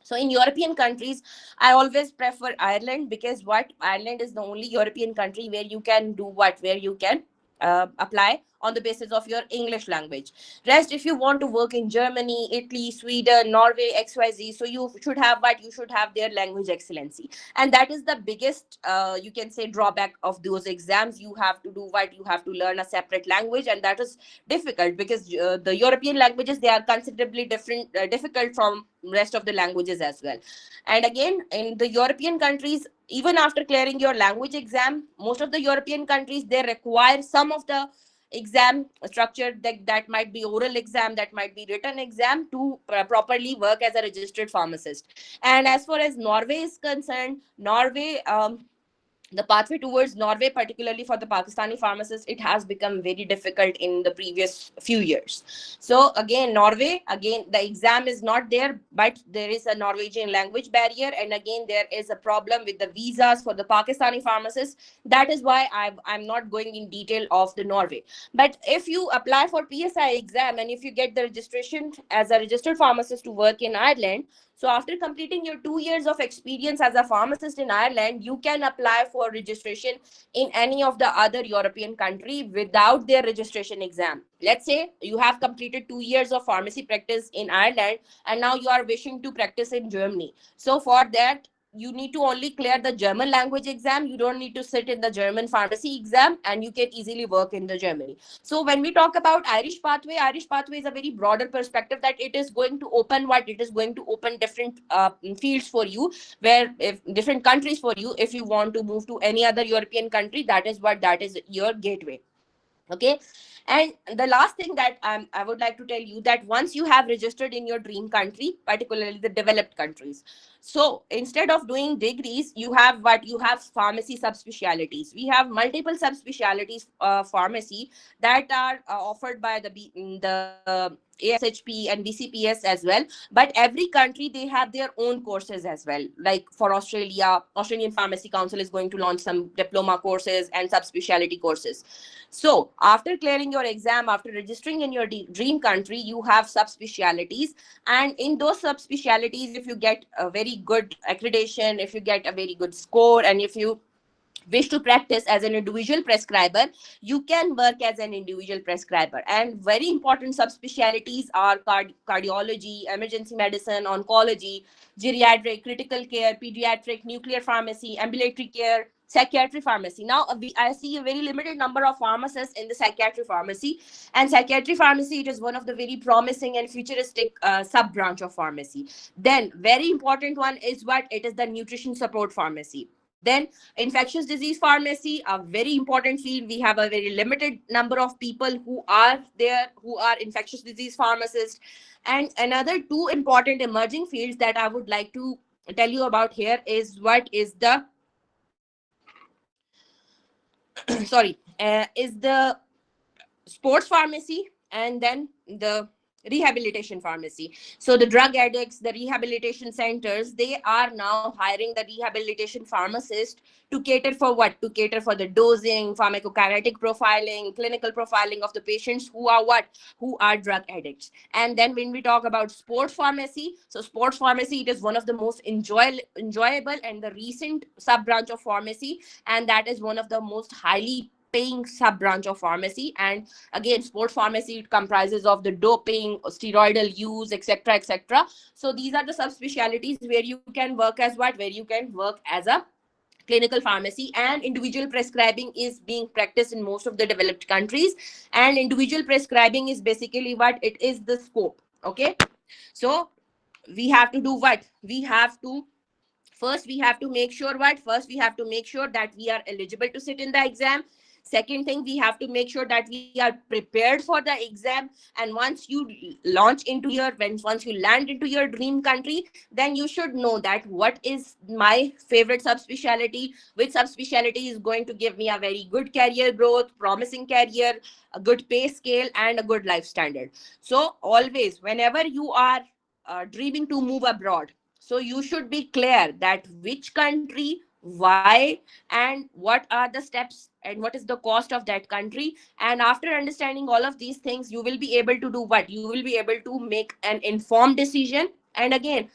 So in European countries, I always prefer Ireland, because what, Ireland is the only European country where you can do what, where you can apply on the basis of your English language. Rest, if you want to work in Germany, Italy, Sweden, Norway, XYZ, so you should have what, you should have their language excellency. And that is the biggest, you can say, drawback of those exams. You have to do what, you have to learn a separate language, and that is difficult, because the European languages, they are considerably difficult from rest of the languages as well. And again, in the European countries, even after clearing your language exam, most of the European countries, they require some of the exam structure, that might be oral exam, that might be written exam, to properly work as a registered pharmacist. And as far as Norway is concerned, Norway, the pathway towards Norway, particularly for the Pakistani pharmacists, it has become very difficult in the previous few years. So again, Norway, again, the exam is not there, but there is a Norwegian language barrier. And again, there is a problem with the visas for the Pakistani pharmacists. That is why I'm not going in detail of the Norway. But if you apply for PSI exam, and if you get the registration as a registered pharmacist to work in Ireland, so after completing your 2 years of experience as a pharmacist in Ireland, you can apply for registration in any of the other European country without their registration exam. Let's say you have completed 2 years of pharmacy practice in Ireland, and now you are wishing to practice in Germany. So for that, you need to only clear the German language exam. You don't need to sit in the German pharmacy exam, and you can easily work in the Germany. So when we talk about Irish pathway is a very broader perspective, that it is going to open what, it is going to open different fields for you, where if different countries for you, if you want to move to any other European country, that is what, that is your gateway. Okay. And the last thing that I would like to tell you, that once you have registered in your dream country, particularly the developed countries, so instead of doing degrees, you have what, you have pharmacy subspecialties. We have multiple subspecialties pharmacy that are offered by the ASHP and BCPS as well. But every country, they have their own courses as well. Like for Australia, Australian Pharmacy Council is going to launch some diploma courses and subspecialty courses. So after clearing your exam, after registering in your dream country, you have subspecialties. And in those subspecialties, if you get a very good accreditation, if you get a very good score, and if you wish to practice as an individual prescriber, you can work as an individual prescriber. And very important subspecialties are cardiology, emergency medicine, oncology, geriatric, critical care, pediatric, nuclear pharmacy, ambulatory care, psychiatry pharmacy. Now I see a very limited number of pharmacists in the psychiatry pharmacy. And psychiatry pharmacy, it is one of the very promising and futuristic sub branch of pharmacy. Then very important one is what, it is the nutrition support pharmacy. Then infectious disease pharmacy, a very important field. We have a very limited number of people who are there, who are infectious disease pharmacists. And another two important emerging fields that I would like to tell you about here is what is the sorry, is the sports pharmacy, and then the rehabilitation pharmacy. So the drug addicts, the rehabilitation centers, they are now hiring the rehabilitation pharmacist to cater for what, to cater for the dosing, pharmacokinetic profiling, clinical profiling of the patients who are what, who are drug addicts. And then when we talk about sports pharmacy, so sports pharmacy, it is one of the most enjoyable and the recent sub branch of pharmacy, and that is one of the most highly paying sub branch of pharmacy. And again, sports pharmacy, it comprises of the doping, steroidal use, etc., etc. So these are the subspecialties where you can work as what, where you can work as a clinical pharmacy. And individual prescribing is being practiced in most of the developed countries. And individual prescribing is basically what it is, the scope. Okay, so we have to do what, we have to, first we have to make sure what, first we have to make sure that we are eligible to sit in the exam. Second thing, we have to make sure that we are prepared for the exam. And once you launch into your, once you land into your dream country, then you should know that what is my favorite subspecialty, which subspecialty is going to give me a very good career growth, promising career, a good pay scale, and a good life standard. So always, whenever you are dreaming to move abroad, so you should be clear that which country, why, and what are the steps, and what is the cost of that country. And after understanding all of these things, you will be able to do what, you will be able to make an informed decision. And again,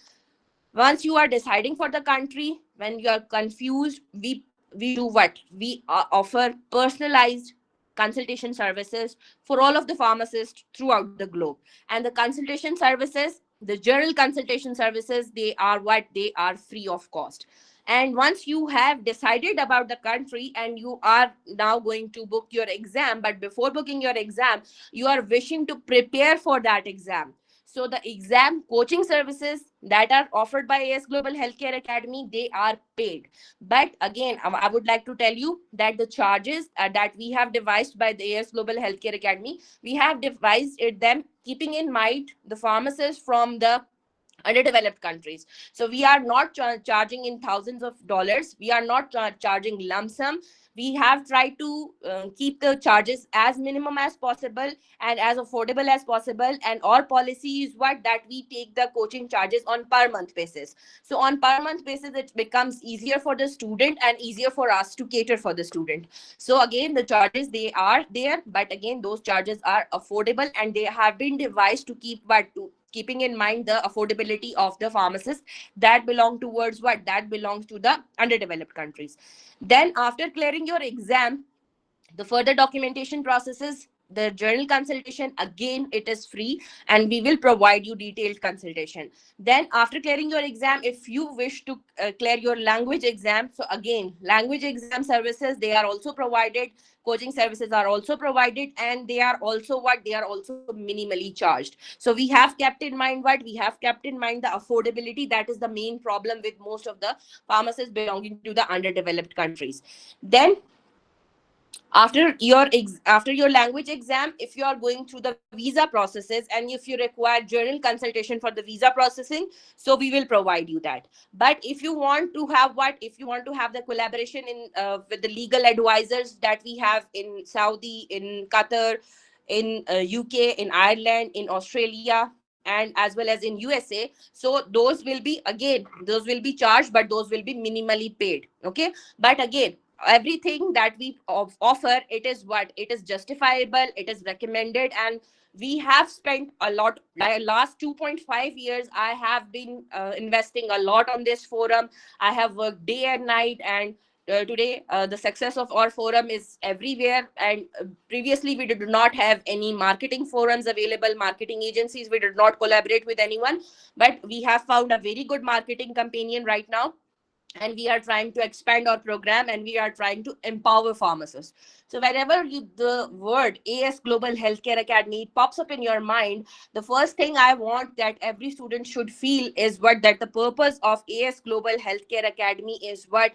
once you are deciding for the country, when you are confused, we do what, we offer personalized consultation services for all of the pharmacists throughout the globe. And the consultation services, the general consultation services, they are what, they are free of cost. And once you have decided about the country and you are now going to book your exam, but before booking your exam, you are wishing to prepare for that exam. So the exam coaching services that are offered by AS Global Healthcare Academy, they are paid. But again, I would like to tell you that the charges that we have devised by the AS Global Healthcare Academy, we have devised it them keeping in mind the pharmacists from the underdeveloped countries. So we are not charging in thousands of dollars. We are not charging lump sum. We have tried to keep the charges as minimum as possible and as affordable as possible. And our policy is what, that we take the coaching charges on per month basis. So on per month basis, it becomes easier for the student and easier for us to cater for the student. So again, the charges, they are there, but again, those charges are affordable, and they have been devised to keep what, to keeping in mind the affordability of the pharmacists that belong towards what, that belongs to the underdeveloped countries. Then after clearing your exam, the further documentation processes, the journal consultation, again it is free, and we will provide you detailed consultation. Then after clearing your exam, if you wish to clear your language exam, so again, language exam services, they are also provided, coaching services are also provided, and they are also what, they are also minimally charged. So we have kept in mind what, we have kept in mind the affordability, that is the main problem with most of the pharmacists belonging to the underdeveloped countries. Then after your language exam, if you are going through the visa processes, and if you require journal consultation for the visa processing, so we will provide you that. But if you want to have what, if you want to have the collaboration in with the legal advisors that we have in Saudi, in Qatar, in UK, in Ireland, in Australia, and as well as in USA, so those will be, again, those will be charged, but those will be minimally paid. Okay, but again, everything that we offer, it is what, it is justifiable, it is recommended. And we have spent a lot, like last 2.5 years, I have been investing a lot on this forum. I have worked day and night, and today the success of our forum is everywhere. And previously we did not have any marketing forums available, marketing agencies, we did not collaborate with anyone. But we have found a very good marketing companion right now, and we are trying to expand our program, and we are trying to empower pharmacists. So whenever the word AS Global Healthcare Academy pops up in your mind, the first thing I want that every student should feel is what, that the purpose of AS Global Healthcare Academy is what,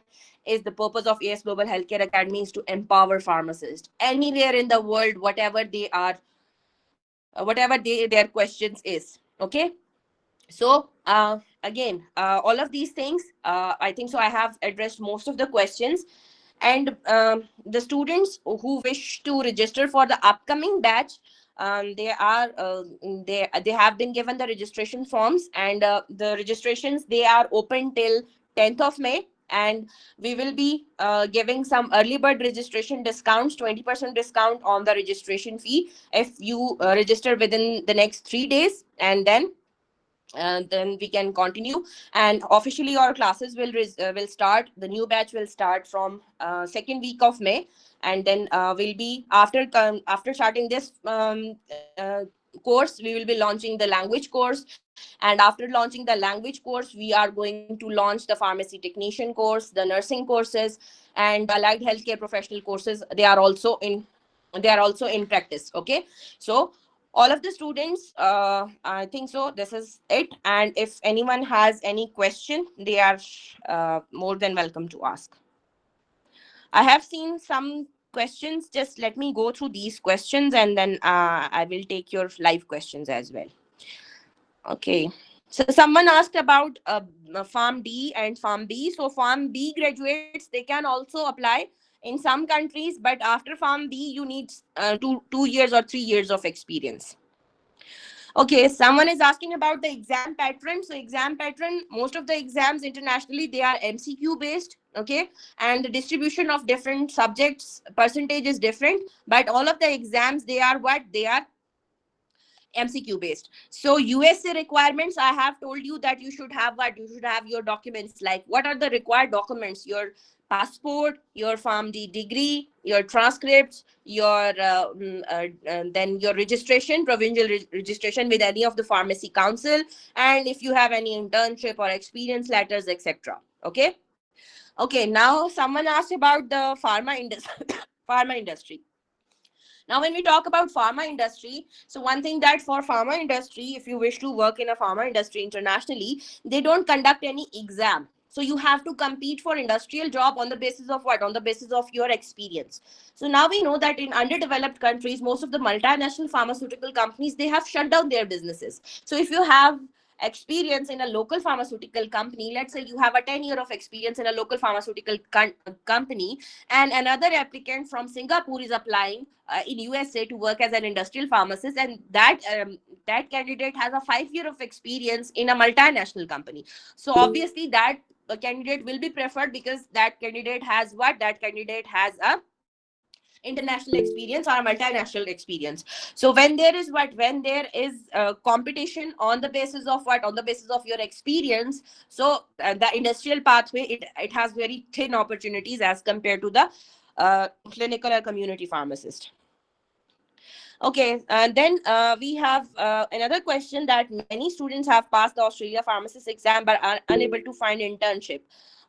is the purpose of AS Global Healthcare Academy is to empower pharmacists anywhere in the world, whatever they are, whatever their questions is. Okay, so again, all of these things, I think so I have addressed most of the questions. And the students who wish to register for the upcoming batch, they are they have been given the registration forms, and the registrations, they are open till 10th of May. And we will be giving some early bird registration discounts, 20% discount on the registration fee if you register within the next 3 days. And then we can continue. And officially our classes will start, the new batch will start from second week of May. and then we'll be after starting this course, we will be launching the language course, and after launching the language course, we are going to launch the pharmacy technician course, the nursing courses, and the allied healthcare professional courses. They are also in practice. Okay, so all of the students, I think so this is it, and if anyone has any question, they are more than welcome to ask. I have seen some questions. Just let me go through these questions, and then I will take your live questions as well. Okay. So someone asked about Farm D and Farm B. So Farm B graduates, they can also apply in some countries, but after Farm B, you need 2 years or 3 years of experience. Okay, someone is asking about the exam pattern. So exam pattern, most of the exams internationally, they are MCQ based. Okay, and the distribution of different subjects percentage is different, but all of the exams, they are what they are, MCQ based. So USA requirements, I have told you that you should have what? You should have your documents. Like, what are the required documents? Your passport, your PharmD degree, your transcripts, your then your registration, provincial registration with any of the pharmacy council, and if you have any internship or experience letters, etc. Okay. Okay. Now someone asked about the pharma industry. Pharma industry. Now, when we talk about pharma industry, so one thing that for pharma industry, if you wish to work in a pharma industry internationally, they don't conduct any exam. So you have to compete for industrial job on the basis of what? On the basis of your experience. So now we know that in underdeveloped countries, most of the multinational pharmaceutical companies, they have shut down their businesses. So if you have experience in a local pharmaceutical company, let's say you have a 10-year of experience in a local pharmaceutical company, and another applicant from Singapore is applying in USA to work as an industrial pharmacist, and that candidate has a 5 year of experience in a multinational company. So obviously that candidate will be preferred, because that candidate has what? That candidate has a international experience or a multinational experience. So when there is competition on the basis of what? On the basis of your experience. So the industrial pathway, it has very thin opportunities as compared to the clinical or community pharmacist. Okay, and then we have another question, that many students have passed the Australia pharmacist exam but are unable to find internship.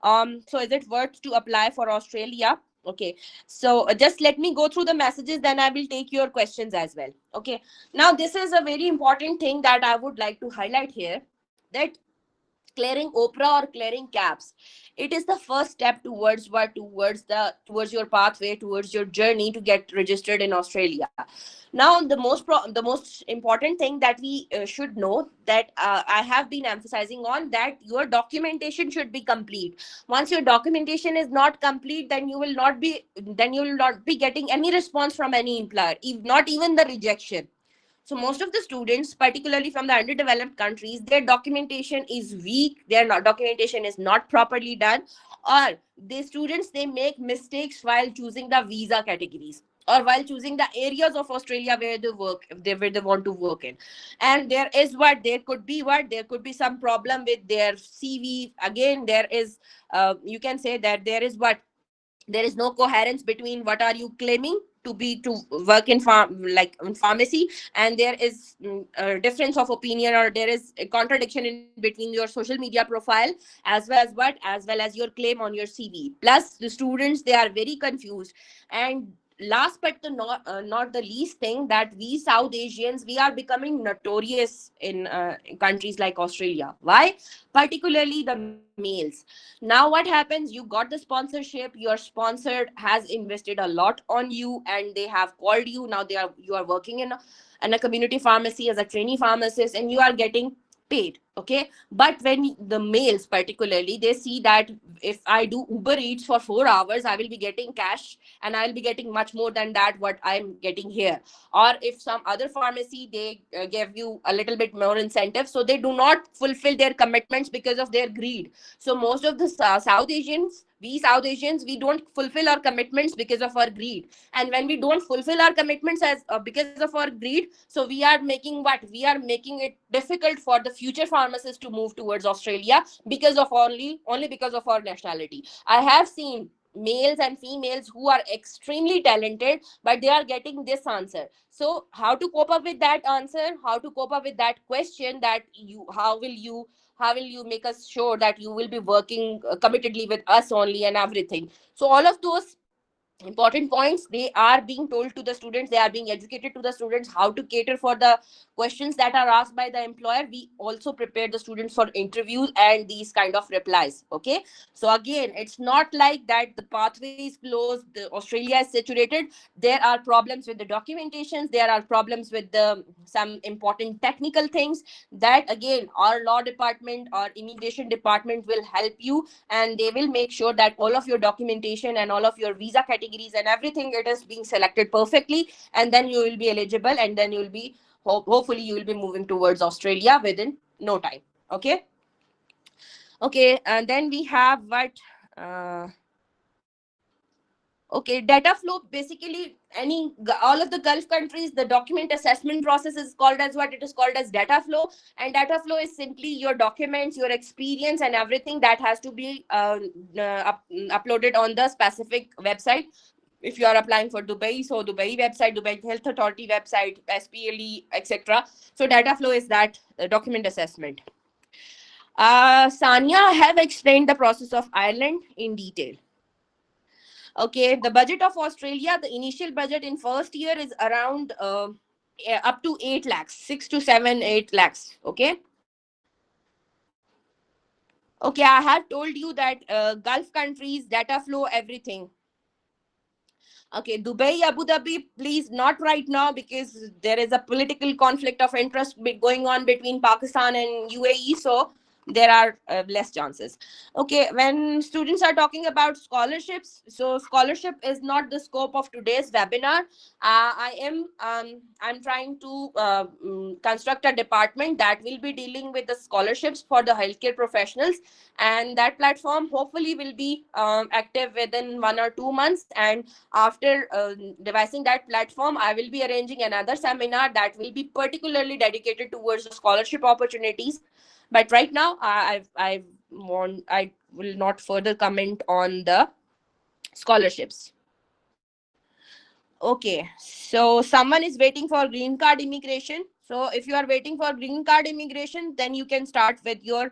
So is it worth to apply for Australia? Okay, so just let me go through the messages, then I will take your questions as well. Okay, now this is a very important thing that I would like to highlight here, that clearing OPRA or clearing CAPS, it is the first step towards what? Towards your pathway, towards your journey to get registered in Australia. Now the most important thing that we should know, that I have been emphasizing on, that your documentation should be complete. Once your documentation is not complete, then you will not be getting any response from any employer, not even the rejection. So most of the students, particularly from the underdeveloped countries, their documentation is weak, documentation is not properly done, or the students, they make mistakes while choosing the visa categories, or while choosing the areas of Australia where they work, where they want to work in. And there could be some problem with their CV. Again, there is you can say that there is no coherence between what are you claiming to work in in pharmacy, and there is a difference of opinion, or there is a contradiction in between your social media profile, as well as your claim on your CV. Plus the students, they are very confused. And last but not the least thing, that we South Asians, we are becoming notorious in countries like Australia. Why? Particularly the males. Now what happens? You got the sponsorship, your sponsor has invested a lot on you, and they have called you. Now you are working in a community pharmacy as a trainee pharmacist, and you are getting paid. Okay, but when the males particularly, they see that if I do Uber Eats for 4 hours, I will be getting cash, and I will be getting much more than that what I'm getting here. Or if some other pharmacy, they give you a little bit more incentive, so they do not fulfill their commitments because of their greed. So most of the South Asians, we don't fulfill our commitments because of our greed. And when we don't fulfill our commitments as because of our greed, so we are making what? We are making it difficult for the future pharmacists to move towards Australia, because of only because of our nationality. I have seen males and females who are extremely talented, but they are getting this answer. So how to cope up with that answer, how to cope up with that question, that you how will you make us sure that you will be working committedly with us only and everything. So all of those important points, they are being told to the students, they are being educated to the students how to cater for the questions that are asked by the employer. We also prepare the students for interviews and these kind of replies. Okay, so again, it's not like that the pathway is closed, the Australia is saturated. There are problems with the documentations, there are problems with the some important technical things, that again our law department or immigration department will help you, and they will make sure that all of your documentation and all of your visa categories and everything, it is being selected perfectly, and then you will be eligible, and then you will be hopefully you will be moving towards Australia within no time. Okay. Okay, and then we have what uh, okay, data flow. Basically, all of the Gulf countries, the document assessment process is called as what? It is called as data flow. And data flow is simply your documents, your experience, and everything that has to be uploaded on the specific website. If you are applying for Dubai, so Dubai website, Dubai Health Authority website, SPLE, etc. So data flow is that document assessment. Sanya have explained the process of Ireland in detail. Okay, the budget of Australia, the initial budget in first year is around up to 8 lakhs, 6 to 7, 8 lakhs. Okay. Okay, I have told you that Gulf countries, data flow, everything. Okay, Dubai, Abu Dhabi, please not right now, because there is a political conflict of interest going on between Pakistan and UAE. So there are less chances. Okay, when students are talking about scholarships, so scholarship is not the scope of today's webinar. I'm trying to construct a department that will be dealing with the scholarships for the healthcare professionals, and that platform hopefully will be active within 1 or 2 months. And after devising that platform, I will be arranging another seminar that will be particularly dedicated towards the scholarship opportunities. But right now, I will not further comment on the scholarships. Okay, so someone is waiting for green card immigration. So if you are waiting for green card immigration, then you can start with your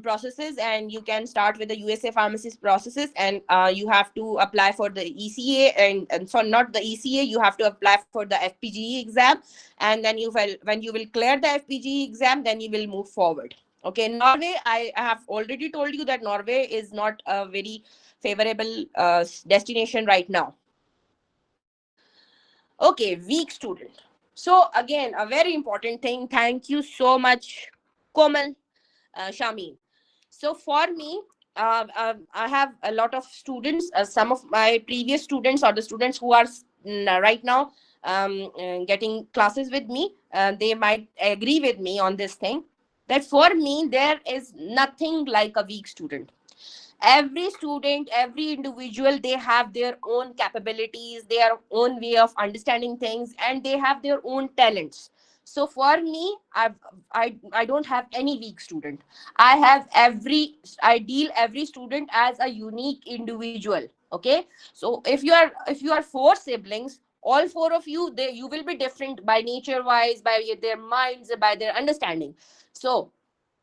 processes, and you can start with the USA pharmacist processes, and you have to apply for the ECA, and so not the ECA, you have to apply for the FPGE exam, and then when you will clear the FPGE exam, then you will move forward. Okay, Norway, I have already told you that Norway is not a very favorable destination right now. Okay, weak student. So again, a very important thing. Thank you so much, Komal, Shamin. So for me, I have a lot of students. Some of my previous students, or the students who are right now getting classes with me, they might agree with me on this thing. That for me, there is nothing like a weak student. Every student, every individual, they have their own capabilities, their own way of understanding things, and they have their own talents. So for me, I don't have any weak student. I deal every student as a unique individual. Okay, so if you are four siblings, all four of you, you will be different by nature wise, by their minds, by their understanding. So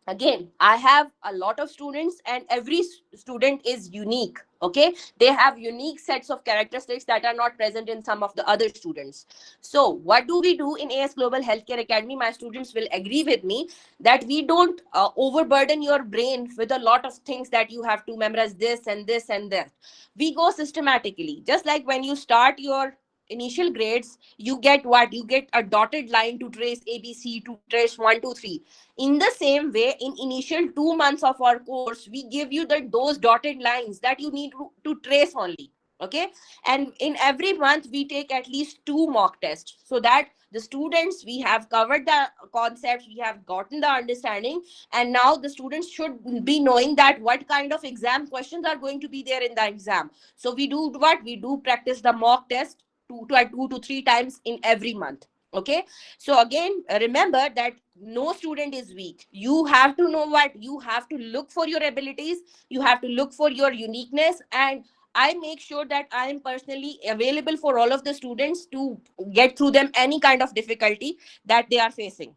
again, I have a lot of students, and every student is unique. Okay, they have unique sets of characteristics that are not present in some of the other students. So what do we do in AS Global Healthcare Academy? My students will agree with me that we don't overburden your brain with a lot of things that you have to memorize this and this and that. We go systematically. Just like when you start your initial grades, you get what? You get a dotted line to trace ABC, to trace 1 2 3. In the same way, in initial 2 months of our course, we give you those dotted lines that you need to trace only. Okay, and in every month we take at least 2 mock tests, so that the students, we have covered the concepts, we have gotten the understanding, and now the students should be knowing that what kind of exam questions are going to be there in the exam. So we do what? We do practice the mock test 2 to 3 times in every month. Okay, so again, remember that no student is weak. You have to know what? You have to look for your abilities, you have to look for your uniqueness, and I make sure that I am personally available for all of the students to get through them any kind of difficulty that they are facing.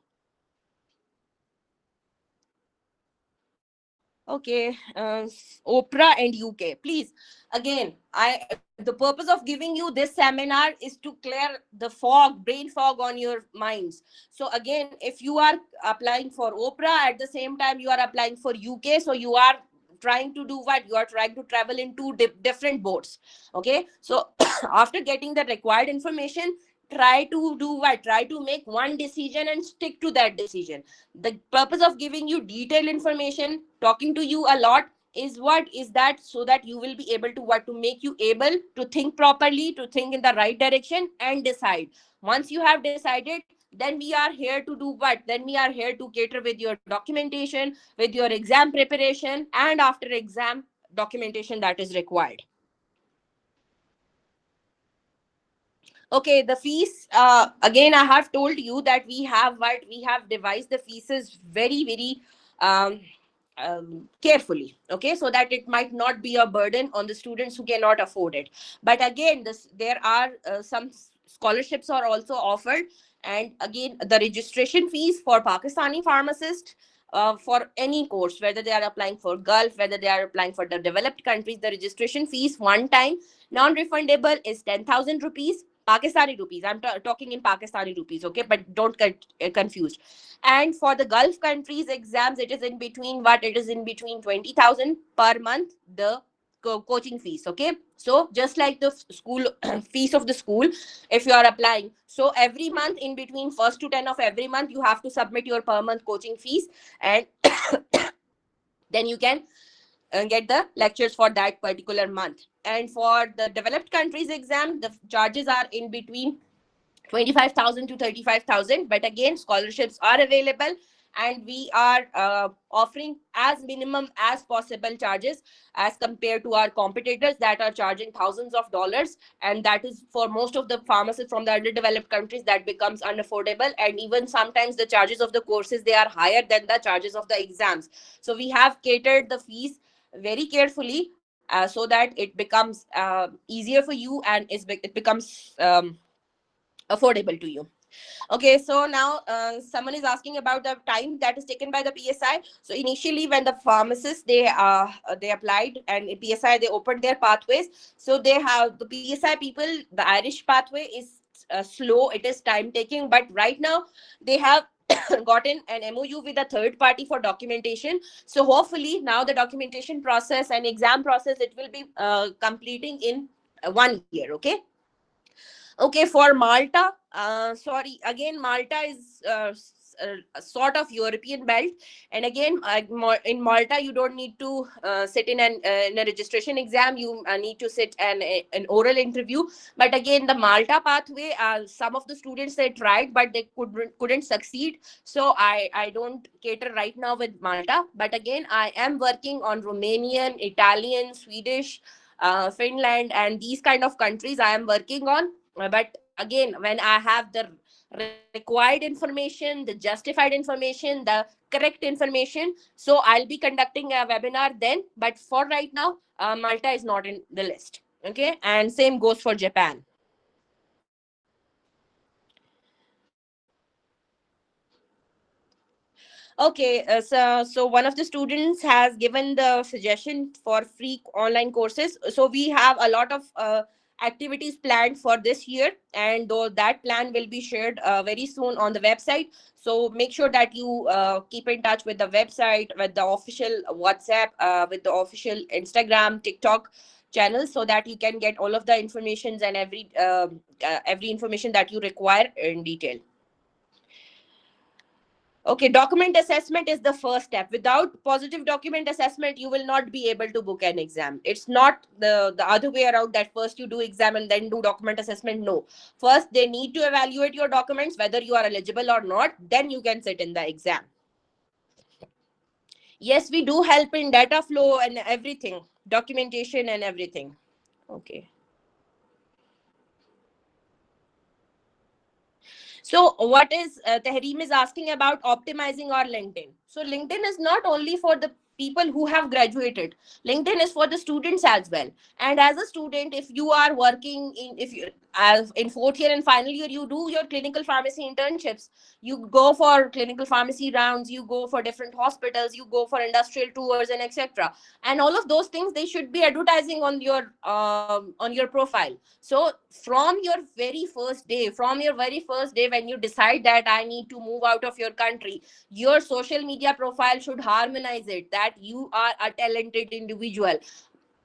Okay, Oprah and UK, please. Again, the purpose of giving you this seminar is to clear the fog, brain fog on your minds. So again, if you are applying for Oprah at the same time you are applying for UK, so you are trying to do what? You are trying to travel in two different boats. Okay, so after getting the required information, try to do what? Try to make one decision and stick to that decision. The purpose of giving you detailed information, talking to you a lot, is what is that, so that you will be able to what, to make you able to think properly, to think in the right direction and decide. Once you have decided, then we are here to do what? Then we are here to cater with your documentation, with your exam preparation, and after exam documentation that is required. Okay, the fees. Again, I have told you that we have devised the fees is very um, carefully. Okay, so that it might not be a burden on the students who cannot afford it. But again, there are some scholarships are also offered, and again, the registration fees for Pakistani pharmacists. For any course, whether they are applying for Gulf, whether they are applying for the developed countries, the registration fees one time non-refundable is 10,000 rupees. Pakistani rupees. I'm talking in Pakistani rupees, okay? But don't get confused. And for the Gulf countries exams, it is in between what? It is in between 20,000 per month, the coaching fees, okay? So just like the school fees of the school, if you are applying, so every month in between 1st to 10 of every month, you have to submit your per month coaching fees, and then you can get the lectures for that particular month. And for the developed countries exam, the charges are in between 25,000 to 35,000. But again, scholarships are available, and we are offering as minimum as possible charges as compared to our competitors that are charging thousands of dollars. And that is for most of the pharmacists from the underdeveloped countries, that becomes unaffordable. And even sometimes the charges of the courses, they are higher than the charges of the exams. So we have catered the fees very carefully, so that it becomes easier for you, and it becomes affordable to you. Okay, so now someone is asking about the time that is taken by the PSI. So initially, when the pharmacists they applied, and PSI they opened their pathways, so they have the PSI people. The Irish pathway is slow; it is time taking. But right now, they have gotten an MOU with a third party for documentation. So hopefully, now the documentation process and exam process, it will be completing in 1 year. Okay. Okay, for Malta, sorry, again, Malta is a sort of European belt. And again, in Malta, you don't need to sit in a registration exam. You need to sit an oral interview. But again, the Malta pathway, some of the students they tried, but they couldn't succeed. So I don't cater right now with Malta. But again, I am working on Romanian, Italian, Swedish, Finland, and these kind of countries I am working on. But again, when I have the required information, the justified information, the correct information, so I'll be conducting a webinar then. But for right now, Malta is not in the list. Okay, and same goes for Japan. Okay, so one of the students has given the suggestion for free online courses. So we have a lot of activities planned for this year, and though that plan will be shared very soon on the website. So make sure that you keep in touch with the website, with the official WhatsApp, with the official Instagram, TikTok channels, so that you can get all of the informations and every information that you require in detail. Okay, document assessment is the first step. Without positive document assessment, you will not be able to book an exam. It's not the other way around, that first you do exam and then do document assessment. No. First, they need to evaluate your documents, whether you are eligible or not. Then you can sit in the exam. Yes, we do help in data flow and everything, documentation and everything. Okay. So what is Tehreem is asking about optimizing our LinkedIn. So LinkedIn is not only for the people who have graduated. LinkedIn is for the students as well. And as a student, if you are working in, if you as in fourth year and final year, you do your clinical pharmacy internships, you go for clinical pharmacy rounds, you go for different hospitals, you go for industrial tours and etc. And all of those things, they should be advertising on your profile. So from your very first day, when you decide that I need to move out of your country, your social media profile should harmonize it that you are a talented individual.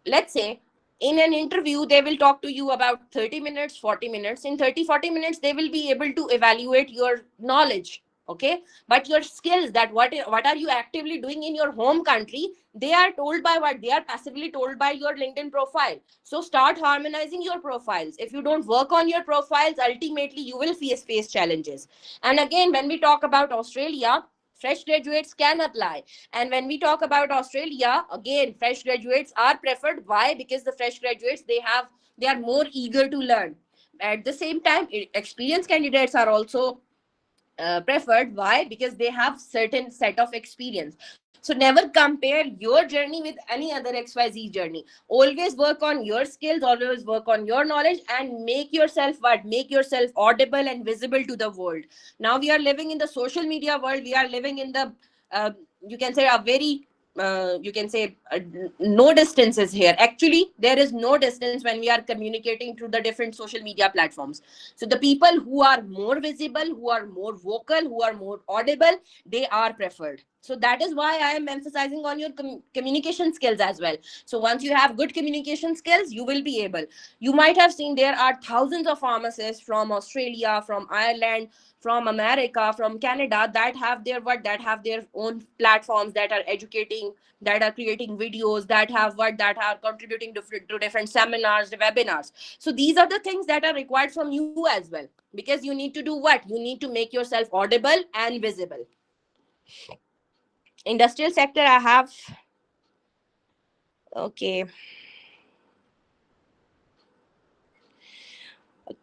Let's say in an interview they will talk to you about 30 minutes, 40 minutes. In 30-40 minutes they will be able to evaluate your knowledge, okay? But your skills, that what are you actively doing in your home country, they are told by what? They are passively told by your LinkedIn profile. So start harmonizing your profiles. If you don't work on your profiles, ultimately you will face challenges. And again, when we talk about Australia, fresh graduates can apply. And when we talk about Australia, again, fresh graduates are preferred. Why? Because the fresh graduates, they are more eager to learn. At the same time, experienced candidates are also preferred. Why? Because they have certain set of experience. So never compare your journey with any other XYZ journey. Always work on your skills, always work on your knowledge, and make yourself what? Make yourself audible and visible to the world. Now we are living in the social media world. We are living in the uh, you can say a very you can say no distances here. Actually, there is no distance when we are communicating through the different social media platforms. So the people who are more visible, who are more vocal, who are more audible, they are preferred. So that is why I am emphasizing on your communication skills as well. So once you have good communication skills, you will be able. You might have seen there are thousands of pharmacists from Australia, from Ireland, from America, from Canada, that have their that have their own platforms, that are educating, that are creating videos, that have that are contributing to different seminars, webinars. So these are the things that are required from you as well, because you need to do what? You need to make yourself audible and visible. Industrial sector, I have, okay.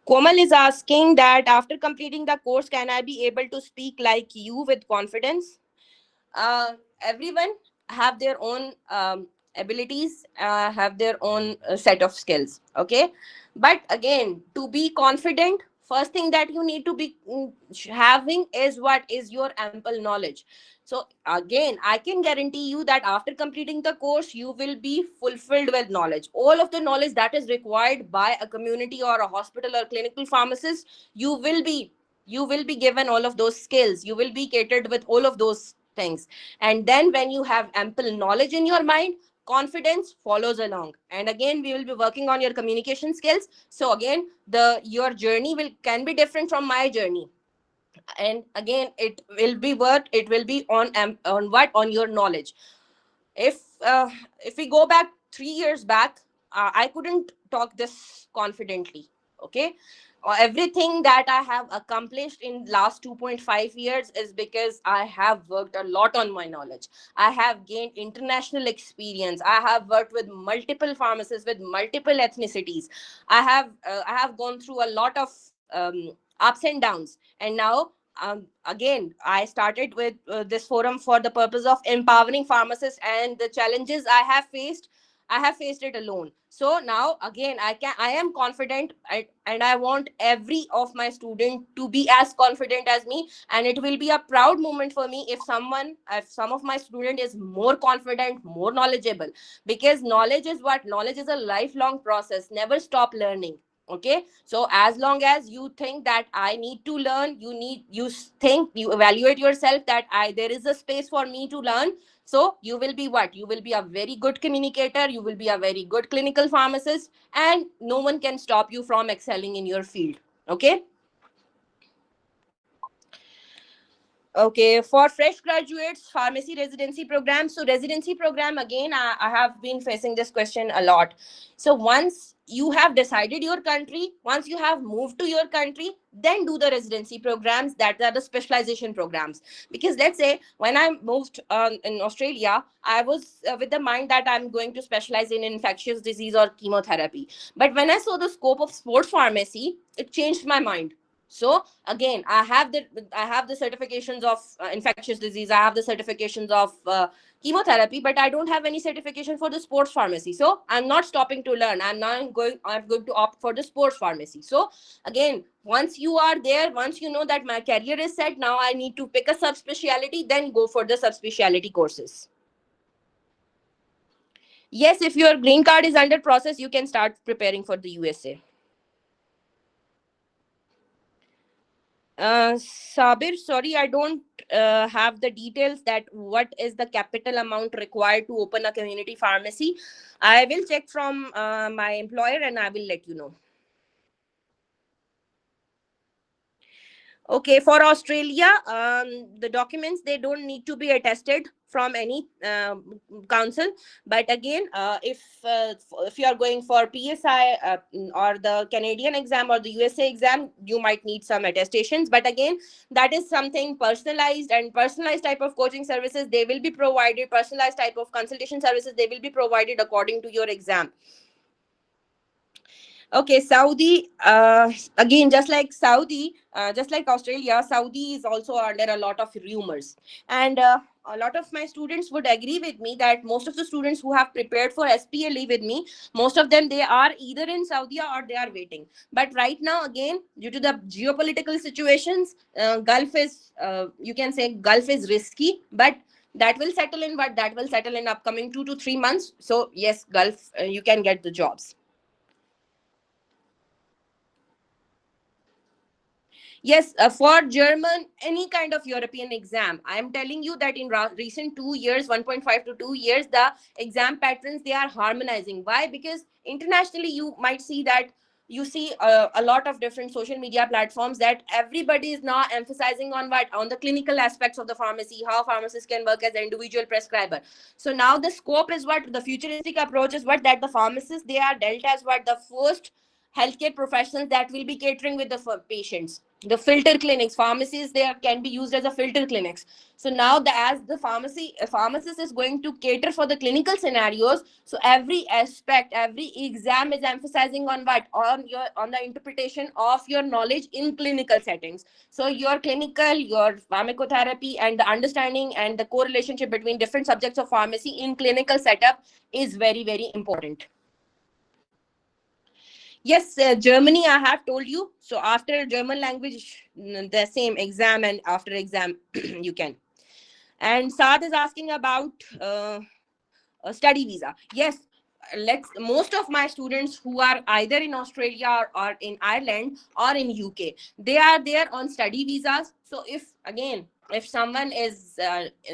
Komal is asking that after completing the course, can I be able to speak like you with confidence? Everyone have their own abilities, have their own set of skills, okay? But again, to be confident, first thing that you need to be having is what is your ample knowledge. So again, I can guarantee you that after completing the course, you will be fulfilled with knowledge. All of the knowledge that is required by a community or a hospital or clinical pharmacist, you will be given all of those skills. You will be catered with all of those things. And then when you have ample knowledge in your mind, confidence follows along. And again, we will be working on your communication skills. So again, the your journey will can be different from my journey. And again, it will be on what? On your knowledge. If we go back 3 years back, I couldn't talk this confidently, okay? Everything that I have accomplished in last 2.5 years is because I have worked a lot on my knowledge. I have gained international experience. I have worked with multiple pharmacists with multiple ethnicities. I have gone through a lot of ups and downs. And now, again, I started with this forum for the purpose of empowering pharmacists, and the challenges I have faced it alone. So now again, I am confident, and I want every of my student to be as confident as me. And it will be a proud moment for me if some of my student is more confident, more knowledgeable. Because knowledge is a lifelong process. Never stop learning, okay? So as long as you think that I need to learn, you evaluate yourself that I there is a space for me to learn. So you will be what? You will be a very good communicator, you will be a very good clinical pharmacist, and no one can stop you from excelling in your field, okay? Okay, for fresh graduates, pharmacy residency program. So residency program, again, I have been facing this question a lot. So once you have decided your country, once you have moved to your country, then do the residency programs, that are the specialization programs. Because let's say when I moved in Australia, I was with the mind that I'm going to specialize in infectious disease or chemotherapy. But when I saw the scope of sports pharmacy, it changed my mind. So again, I have the certifications of infectious disease. I have the certifications of chemotherapy, but I don't have any certification for the sports pharmacy. So I'm not stopping to learn. I'm going to opt for the sports pharmacy. So again, once you are there, once you know that my career is set, now I need to pick a subspecialty, then go for the subspecialty courses. Yes, if your green card is under process, you can start preparing for the USA. Sabir, sorry, I don't have the details that what is the capital amount required to open a community pharmacy. I will check from my employer and I will let you know. Okay, for Australia, the documents they don't need to be attested from any council. But again, if you are going for PSI or the Canadian exam or the USA exam, you might need some attestations. But again, that is something personalized, and personalized type of coaching services they will be provided. Personalized type of consultation services they will be provided according to your exam. Okay, Saudi, again, just like Australia, Saudi is also under a lot of rumors. And a lot of my students would agree with me that most of the students who have prepared for SPLE with me, most of them, they are either in Saudi or they are waiting. But right now, again, due to the geopolitical situations, you can say Gulf is risky, but that will settle in, but that will settle in upcoming 2 to 3 months. So yes, Gulf, you can get the jobs. Yes, for German, any kind of European exam, I am telling you that in recent 2 years, 1.5 to 2 years, the exam patterns they are harmonizing. Why? Because internationally, you might see that you see a lot of different social media platforms that everybody is now emphasizing on what on the clinical aspects of the pharmacy, how pharmacists can work as an individual prescriber. So now the scope is what the futuristic approach is what that the pharmacists they are dealt as what the first healthcare professionals that will be catering with the patients, the filter clinics, pharmacies they can be used as a filter clinics. So now as the pharmacist is going to cater for the clinical scenarios, so every aspect, every exam is emphasizing on what on the interpretation of your knowledge in clinical settings. So your pharmacotherapy and the understanding and the correlationship between different subjects of pharmacy in clinical setup is very very important. Yes, Germany, I have told you. So after German language, the same exam and after exam, you can. And Saad is asking about a study visa. Yes, let's. Most of my students who are either in Australia or in Ireland or in UK, they are there on study visas. So if someone is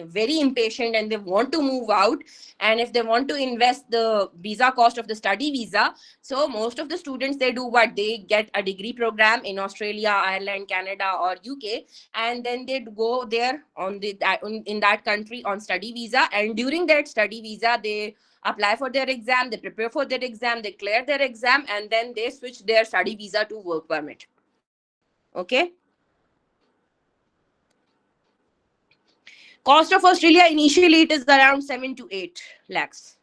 very impatient and they want to move out, and if they want to invest the visa cost of the study visa, so most of the students they do what they get a degree program in Australia, Ireland, Canada, or UK, and then they go there in that country on study visa, and during that study visa they apply for their exam, they prepare for their exam, they clear their exam, and then they switch their study visa to work permit. Okay. Cost of Australia initially it is around 7 to 8 lakhs.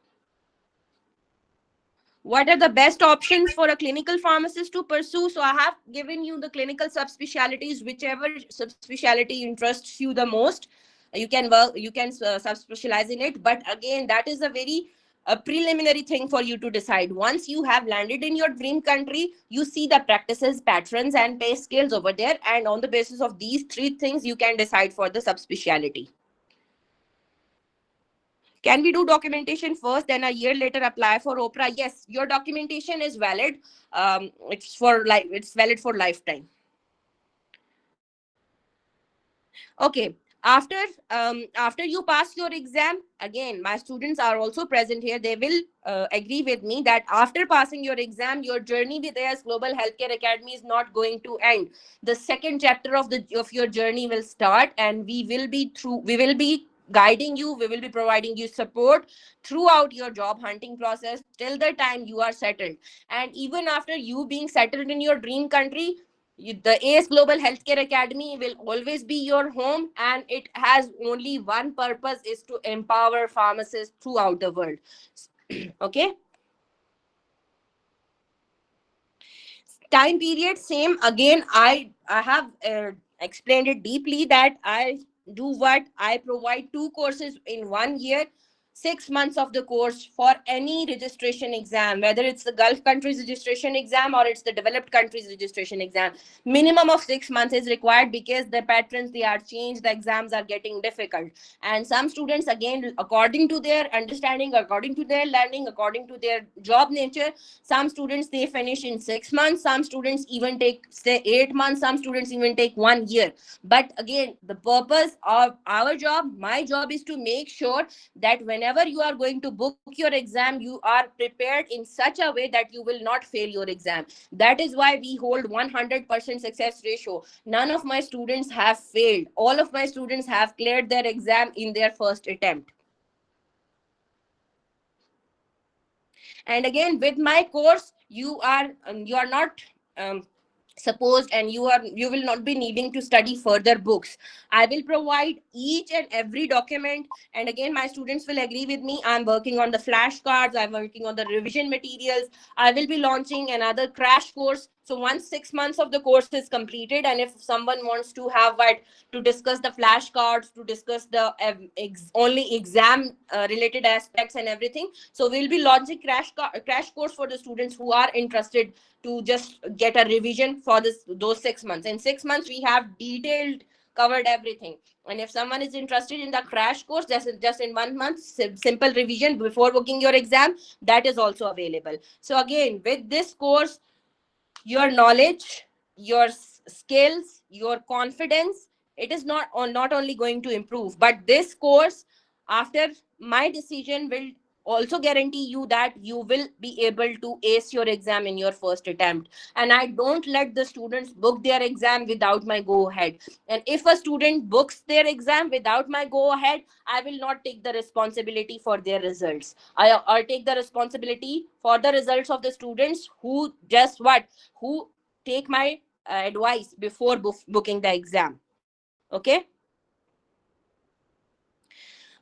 What are the best options for a clinical pharmacist to pursue? So I have given you the clinical subspecialties, whichever subspecialty interests you the most. You can subspecialize in it. But again, that is a preliminary thing for you to decide. Once you have landed in your dream country, you see the practices, patterns, and pay scales over there. And on the basis of these three things, you can decide for the subspecialty. Can we do documentation first, then a year later apply for OPRA? Yes, your documentation is valid. It's valid for lifetime. Okay. After you pass your exam, again, my students are also present here. They will agree with me that after passing your exam, your journey with AS Global Healthcare Academy is not going to end. The second chapter of your journey will start, and we will be guiding you, we will be providing you support throughout your job hunting process till the time you are settled. And even after you being settled in your dream country, the AS Global Healthcare Academy will always be your home, and it has only one purpose, is to empower pharmacists throughout the world. Okay. Time period same again. I have explained it deeply that I do what I provide two courses in 1 year, 6 months of the course for any registration exam, whether it's the Gulf countries registration exam or it's the developed countries registration exam. Minimum of 6 months is required because the patterns they are changed, the exams are getting difficult, and some students again according to their understanding, according to their learning, according to their job nature, some students they finish in 6 months, some students even take say 8 months, some students even take 1 year. But again, the purpose of our job, my job, is to make sure that whenever you are going to book your exam, you are prepared in such a way that you will not fail your exam. That is why we hold 100% success ratio. None of my students have failed, all of my students have cleared their exam in their first attempt. And again, with my course, you are not supposed, and you will not be needing to study further books. I will provide each and every document, and again my students will agree with me. I'm working on the flashcards, I'm working on the revision materials. I will be launching another crash course. So once 6 months of the course is completed, and if someone wants to have what to discuss the flashcards, to discuss the only exam related aspects and everything, so we'll be launching crash course for the students who are interested to just get a revision for those 6 months. In 6 months, we have detailed covered everything. And if someone is interested in the crash course, just in 1 month, simple revision before booking your exam, that is also available. So again, with this course, your knowledge, your skills, your confidence, it is not only going to improve, but this course, after my decision, will also guarantee you that you will be able to ace your exam in your first attempt. And I don't let the students book their exam without my go ahead. And if a student books their exam without my go ahead, I will not take the responsibility for their results. I take the responsibility for the results of the students who just what who take my advice before booking the exam. Okay.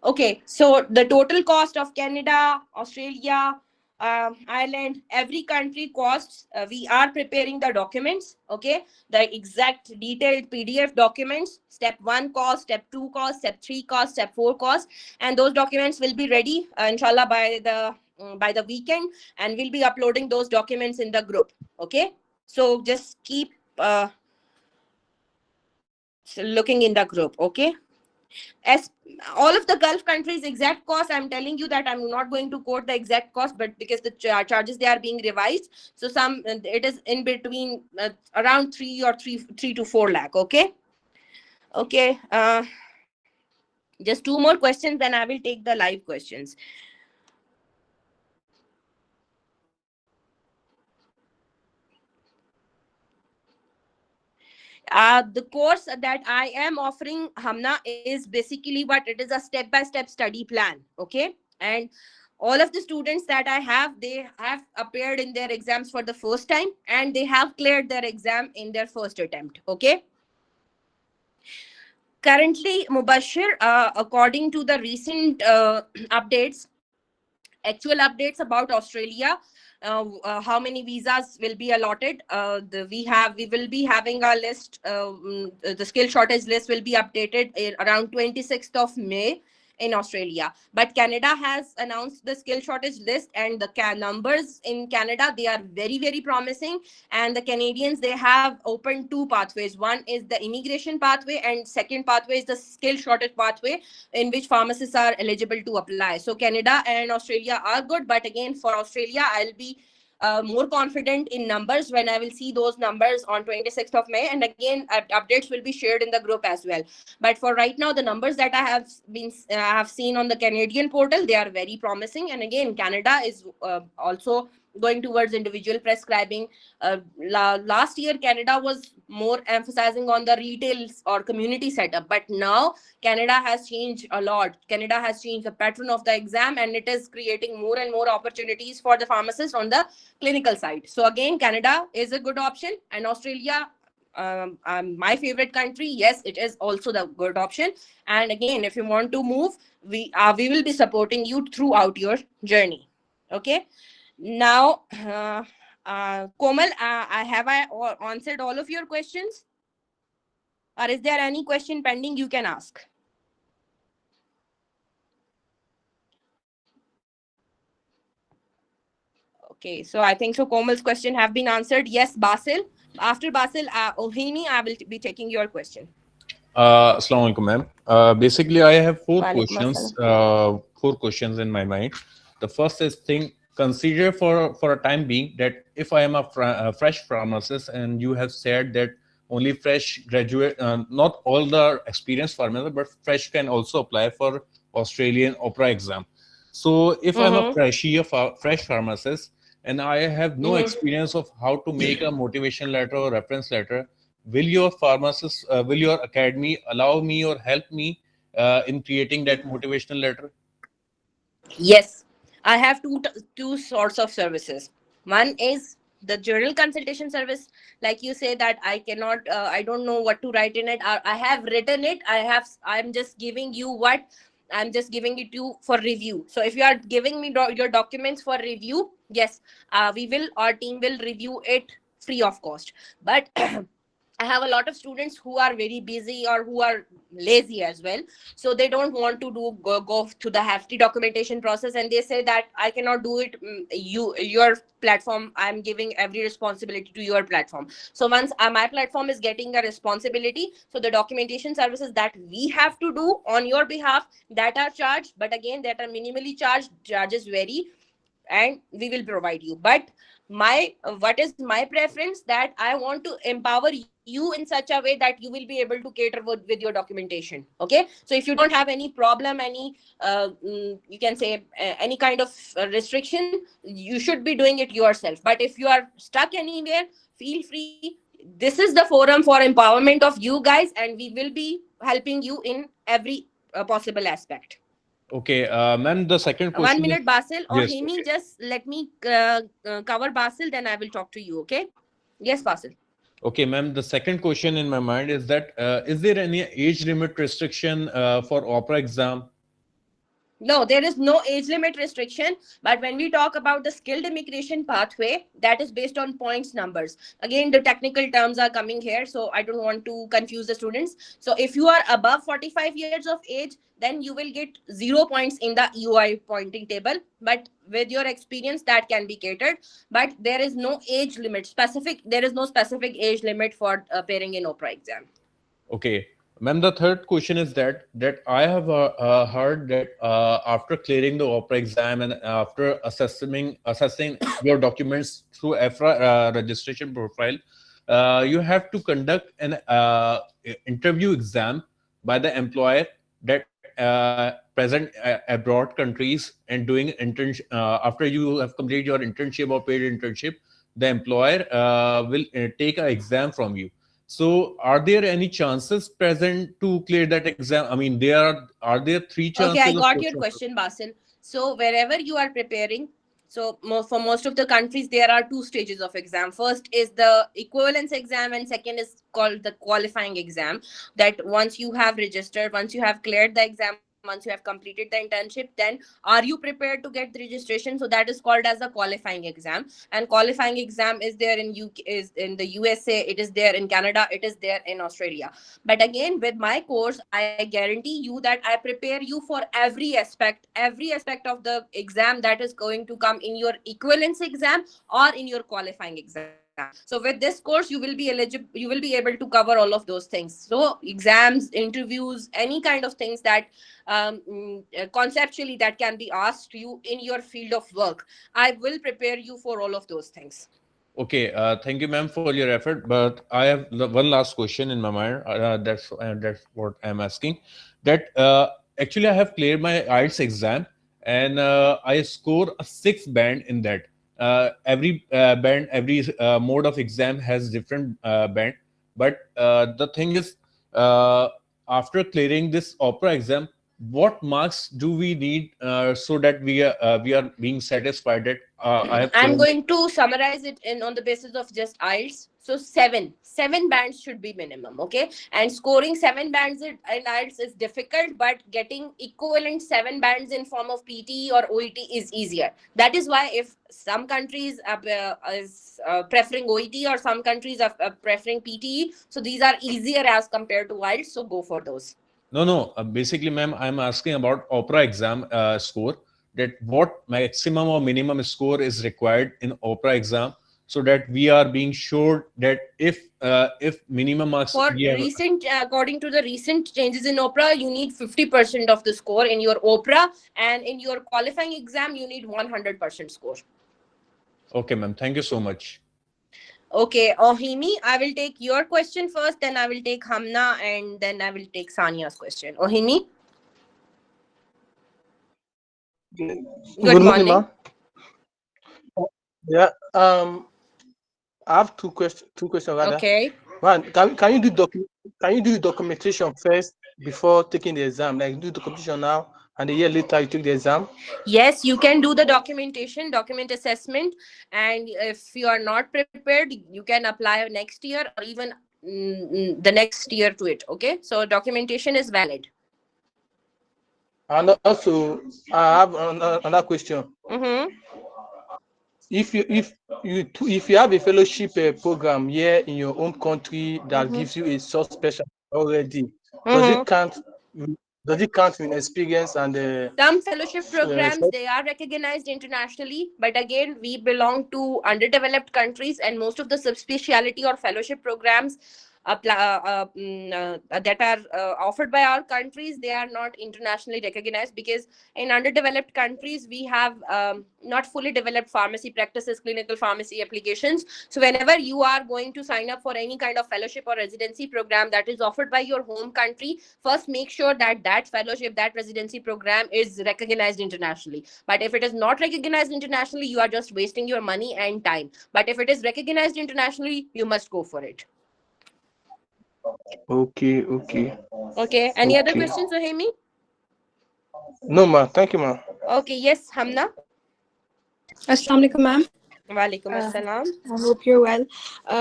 Okay, so the total cost of Canada, Australia, Ireland, every country costs. We are preparing the documents. Okay, the exact detailed PDF documents. Step 1 cost, step 2 cost, step 3 cost, step 4 cost, and those documents will be ready, inshallah, by the weekend, and we'll be uploading those documents in the group. Okay, so just keep looking in the group. Okay. As all of the Gulf countries exact cost, I'm telling you that I'm not going to quote the exact cost, but because the charges they are being revised, so some it is in between around 3 to 4 lakh. Okay. Okay. Just two more questions, then I will take the live questions. The course that I am offering, Hamna, is basically what it is, a step-by-step study plan. Okay. And all of the students that I have, they have appeared in their exams for the first time, and they have cleared their exam in their first attempt. Okay. Currently, Mubashir, according to the recent updates, actual updates about Australia, how many visas will be allotted. We will be having a list. The skill shortage list will be updated around 26th of May in Australia. But Canada has announced the skill shortage list, and the numbers in Canada, they are very, very promising. And the Canadians, they have opened two pathways. One is the immigration pathway, and second pathway is the skill shortage pathway, in which pharmacists are eligible to apply. So Canada and Australia are good, but again, for Australia, I'll be more confident in numbers when I will see those numbers on 26th of May. And again, updates will be shared in the group as well. But for right now, the numbers that I have seen on the Canadian portal, they are very promising. And again, Canada is also going towards individual prescribing. Last year, Canada was more emphasizing on the retail or community setup, but now Canada has changed a lot. Canada has changed the pattern of the exam, and it is creating more and more opportunities for the pharmacists on the clinical side. So again, Canada is a good option, and Australia, my favorite country, yes, it is also the good option. And again, if you want to move, we will be supporting you throughout your journey. Okay. Now, Komal, I answered all of your questions, or is there any question pending? You can ask. Okay, so I think so. Komal's question have been answered. Yes, Basil. After Basil, Ohini, I will be taking your question. Assalamu alaikum, ma'am. Basically, I have Walaikum assalam. four questions in my mind. The first is thing consider for a time being that if I am a fresh pharmacist and you have said that only fresh graduate, not all the experienced pharmacist, but fresh can also apply for Australian OPRA exam. So if I'm a Mm-hmm. fresh pharmacist and I have no Mm-hmm. experience of how to make a motivation letter or reference letter, will your academy allow me or help me in creating that motivational letter? Yes, I have two sorts of services. One is the journal consultation service, like you say that I cannot, I don't know what to write in it. I have written it. I'm just giving you what I'm just giving it to you for review. So if you are giving me your documents for review, yes, our team will review it free of cost. But I have a lot of students who are very busy or who are lazy as well. So they don't want to go to the hefty documentation process, and they say that I cannot do it. Your platform, I'm giving every responsibility to your platform. So once my platform is getting a responsibility, so the documentation services that we have to do on your behalf, that are charged, but again that are minimally charged. Charges vary, and we will provide you. But my what is my preference, that I want to empower you in such a way that you will be able to cater with your documentation. Okay, so if you don't have any problem, any you can say any kind of restriction, you should be doing it yourself. But if you are stuck anywhere, feel free. This is the forum for empowerment of you guys, and we will be helping you in every possible aspect. Okay, ma'am, the second 1 minute, question is Basil or yes. Hemi. Okay. Just let me cover Basil, then I will talk to you. Okay? Yes, Basil. Okay, ma'am. The second question in my mind is that is there any age limit restriction for opera exam? No, there is no age limit restriction. But when we talk about the skilled immigration pathway, that is based on points numbers. Again, the technical terms are coming here, so I don't want to confuse the students. So if you are above 45 years of age, then you will get 0 points in the UI pointing table. But with your experience, that can be catered. But there is no age limit specific. There is no specific age limit for appearing in OPRA exam. Okay, ma'am. The third question is that I have heard that after clearing the opera exam and after assessing your documents through EFRA registration profile, you have to conduct an interview exam by the employer that present abroad countries and doing internship. After you have completed your internship or paid internship, the employer will take an exam from you. So, are there any chances present to clear that exam? I mean, are there three Okay, chances I of got your question? question, Basil. So wherever you are preparing, so for most of the countries, there are two stages of exam. First is the equivalence exam, and second is called the qualifying exam. That once you have registered, once you have cleared the exam, once you have completed the internship, then are you prepared to get the registration? So that is called as the qualifying exam. And qualifying exam is there in UK, is in the USA, it is there in Canada, it is there in Australia. But again, with my course, I guarantee you that I prepare you for every aspect of the exam that is going to come in your equivalence exam or in your qualifying exam. So with this course, you will be eligible, you will be able to cover all of those things. So exams, interviews, any kind of things that conceptually that can be asked you in your field of work, I will prepare you for all of those things. Okay, thank you, ma'am, for your effort. But I have one last question in my mind. That's what I'm asking. That actually I have cleared my IELTS exam and I score a sixth band in that. Every band, every mode of exam has different band. But the thing is, uh, after clearing this opera exam, what marks do we need so that we are being satisfied that I have I'm cleared? going to summarize it in on the basis of just IELTS. So seven bands should be minimum, okay? And scoring seven bands in IELTS is difficult, but getting equivalent seven bands in form of PTE or OET is easier. That is why if some countries is preferring OET or some countries are preferring PTE, so these are easier as compared to IELTS. So go for those. No. Basically, ma'am, I'm asking about opera exam score. That what maximum or minimum score is required in opera exam, so that we are being sure that if minimum marks For we have. recent, according to the recent changes in OPRA, you need 50% of the score in your OPRA, and in your qualifying exam, you need 100% score. Okay, ma'am. Thank you so much. Okay, Ohimi, I will take your question first, then I will take Hamna, and then I will take Sania's question. Ohimi, Good good morning, morning. ma'am. Yeah. I have two questions rather. Okay. One, can you do the documentation first before taking the exam? Like do documentation now, and a year later you take the exam. Yes, you can do the documentation, document assessment, and if you are not prepared, you can apply next year or even the next year to it. Okay, so documentation is valid. And also, I have another question. Mm-hmm. If you have a fellowship program here in your home country that Mm-hmm. gives you a such special already, does Mm-hmm. it count? Does it count in experience and Some fellowship programs, they are recognized internationally, but again, we belong to underdeveloped countries, and most of the subspecialty or fellowship programs that are offered by our countries, they are not internationally recognized, because in underdeveloped countries we have not fully developed pharmacy practices, clinical pharmacy applications. So whenever you are going to sign up for any kind of fellowship or residency program that is offered by your home country, first make sure that that fellowship, that residency program is recognized internationally. But if it is not recognized internationally, you are just wasting your money and time. But if it is recognized internationally, you must go for it. Okay. Okay, any other Okay. questions, Ohemi? No, ma. Thank you, ma. Okay, yes, Hamna. Assalamu alaikum, ma'am. Walaikum Uh, assalam. I hope you're well.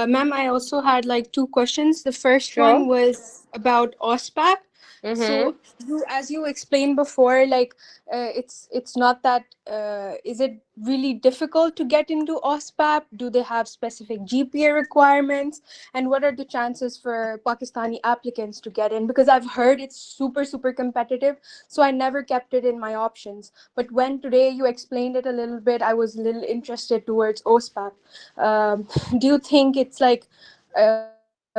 Ma'am, I also had like two questions. The first Sure. one was about OSPAP. Mm-hmm. So as you explained before, like it's not that is it really difficult to get into OSPAP? Do they have specific GPA requirements? And what are the chances for Pakistani applicants to get in? Because I've heard it's super competitive, so I never kept it in my options. But when today you explained it a little bit, I was a little interested towards OSPAP. Do you think it's like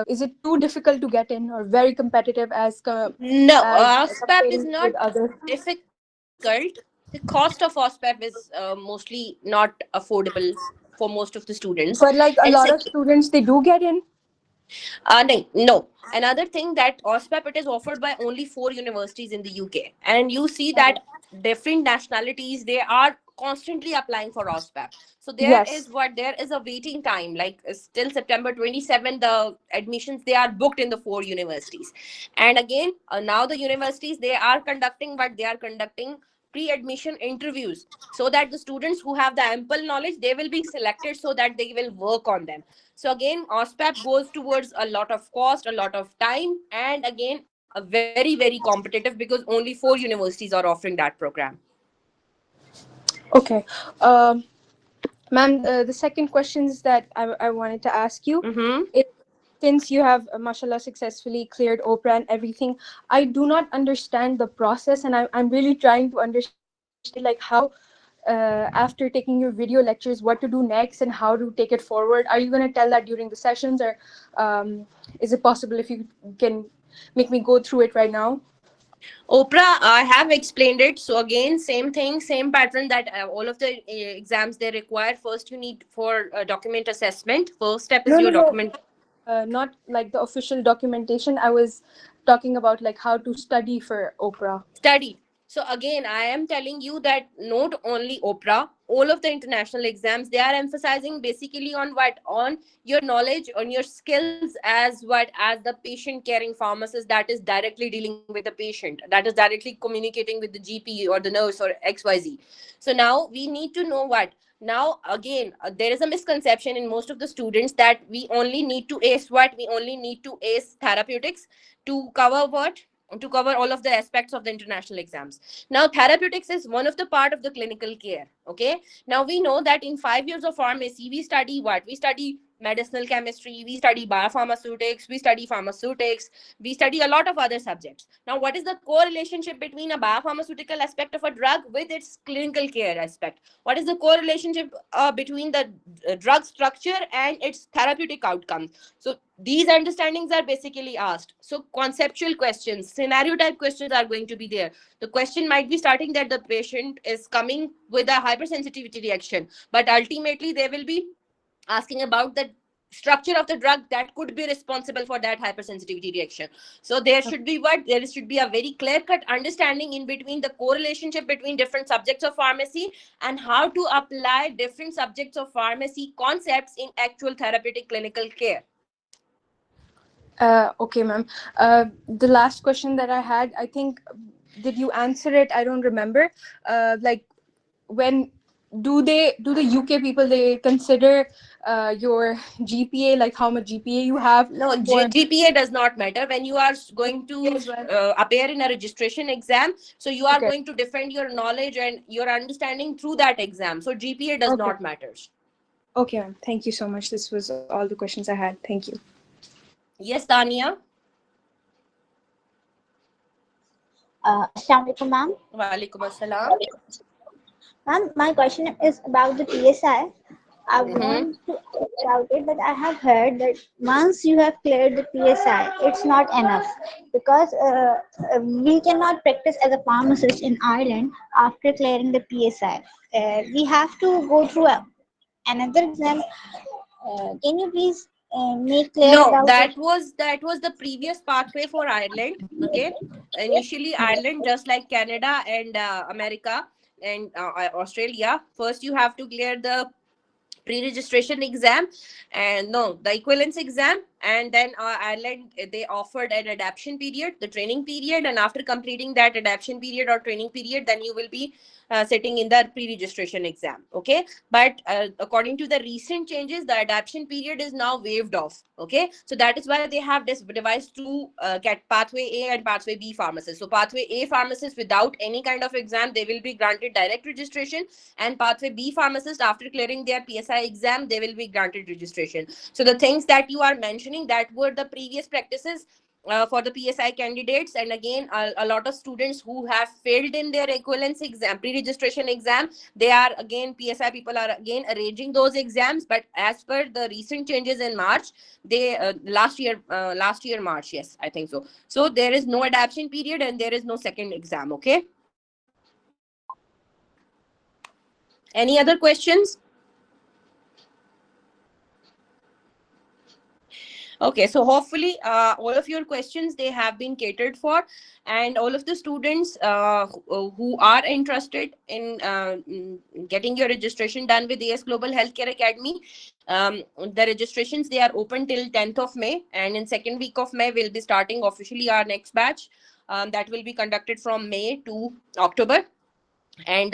is it too difficult to get in or very competitive No, as OSPAP is comparing not with other? difficult. The cost of OSPAP is mostly not affordable for most of the students. But like a And lot of students, they do get in. no. Another thing, that OSPAP, it is offered by only 4 universities in the UK, and you see that different nationalities, they are constantly applying for OSPAP. So there Yes. is a waiting time. Like till September 27, the admissions, they are booked in the 4 universities, and again now the universities, they are conducting pre-admission interviews, so that the students who have the ample knowledge, they will be selected, so that they will work on them. So again, OSPAP goes towards a lot of cost, a lot of time, and again, a very competitive, because only 4 universities are offering that program. Okay. Um, Ma'am, the second questions that I wanted to ask you Mm-hmm. is, since you have, mashallah, successfully cleared OPRA and everything, I do not understand the process, and I'm really trying to understand like how, after taking your video lectures, what to do next and how to take it forward. Are you going to tell that during the sessions, or is it possible if you can make me go through it right now? Oprah, I have explained it. So again, same thing, same pattern, that all of the exams, they require, first you need for document assessment. First step is your No. document Not like the official documentation. I was talking about like how to study for OPRA. study. So again, I am telling you that not only Oprah, all of the international exams, they are emphasizing basically on what? On your knowledge, on your skills as what? As the patient caring pharmacist that is directly dealing with the patient, that is directly communicating with the GP or the nurse or XYZ. So now we need to know what? Now again, there is a misconception in most of the students that we only need to ace what? We only need to ace therapeutics to cover what? To cover all of the aspects of the international exams. Now therapeutics is one of the part of the clinical care. Okay, now we know that in 5 years of pharmacy we study what? We study medicinal chemistry, we study biopharmaceutics, we study pharmaceutics, we study a lot of other subjects. Now what is the correlationship between a biopharmaceutical aspect of a drug with its clinical care aspect? What is the correlationship between the drug structure and its therapeutic outcomes? So these understandings are basically asked. So conceptual questions, scenario type questions are going to be there. The question might be starting that the patient is coming with a hypersensitivity reaction, but ultimately they will be asking about the structure of the drug that could be responsible for that hypersensitivity reaction. So there should be what? There should be a very clear cut understanding in between the correlationship between different subjects of pharmacy and how to apply different subjects of pharmacy concepts in actual therapeutic clinical care. Okay, ma'am. The last question that I had, I think, did you answer it? I don't remember. Like, when do the UK people, they consider your GPA, like how much GPA you have? No, for- GPA does not matter when you are going to As well. appear in a registration exam. So you are Okay. going to defend your knowledge and your understanding through that exam. So GPA does Okay. not matter. Okay, ma'am. Thank you so much. This was all the questions I had. Thank you. Yes, Tania. Assalamu alaikum, ma'am. Walaikum assalam. Ma'am, my question is about the PSI. I want to ask about it, but I have heard that once you have cleared the PSI, it's not enough because we cannot practice as a pharmacist in Ireland after clearing the PSI. We have to go through another exam. Can you please make clear No, about it? that was the previous pathway for Ireland. Okay, initially Ireland, just like Canada and America and Australia, first you have to clear the pre-registration exam and no the equivalence exam, and then Ireland, they offered an adaptation period, the training period, and after completing that adaptation period or training period, then you will be sitting in the pre-registration exam. Okay, but according to the recent changes, the adaptation period is now waived off. Okay, so that is why they have this device to get pathway A and pathway B pharmacists. So pathway A pharmacists without any kind of exam, they will be granted direct registration, and pathway B pharmacist, after clearing their PSI exam, they will be granted registration. So the things that you are mentioning, that were the previous practices for the PSI candidates. And again, a lot of students who have failed in their equivalence exam, pre-registration exam, they are again, PSI people are again arranging those exams. But as per the recent changes in March, they last year March, yes, I think so. So there is no adaptation period and there is no second exam. Okay. Any other questions? Okay, so hopefully all of your questions, they have been catered for, and all of the students who are interested in getting your registration done with AS Global Healthcare Academy, the registrations, they are open till 10th of May, and in second week of May we'll be starting officially our next batch. That will be conducted from May to October. And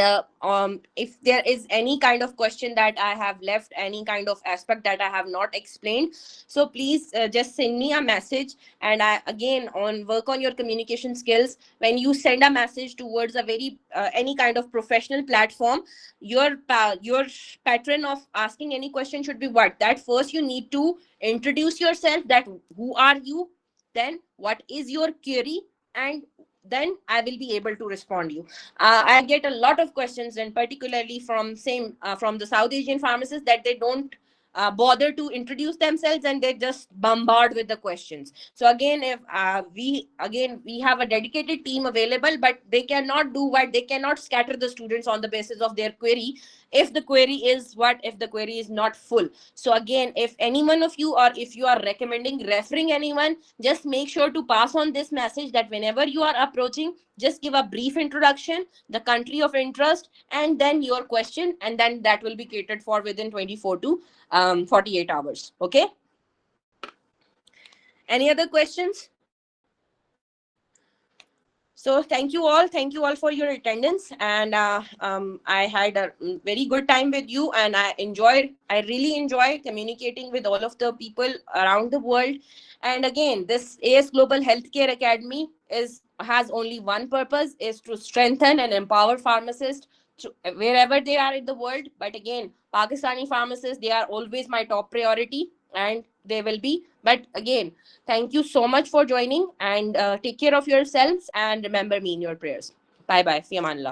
if there is any kind of question that I have left, any kind of aspect that I have not explained, so please just send me a message, and I again on work on your communication skills. When you send a message towards a very any kind of professional platform, your pattern of asking any question should be what? That first you need to introduce yourself, that who are you, then what is your query, and then I will be able to respond you. I get a lot of questions, and particularly from the South Asian pharmacists, that they don't bother to introduce themselves, and they just bombard with the questions. So again, if we have a dedicated team available, but they cannot do what, they cannot scatter the students on the basis of their query. If the query is what, if the query is not full. So again, if any one of you, or if you are recommending referring anyone, just make sure to pass on this message, that whenever you are approaching, just give a brief introduction, the country of interest, and then your question, and then that will be catered for within 24 to 48 hours. Okay, any other questions? So thank you all for your attendance, and I had a very good time with you, and I really enjoyed communicating with all of the people around the world. And again, this AS Global Healthcare Academy has only one purpose, is to strengthen and empower pharmacists wherever they are in the world. But again, Pakistani pharmacists, they are always my top priority, and they will be. But again, thank you so much for joining, and take care of yourselves, and remember me in your prayers. Bye bye. Fi amanillah.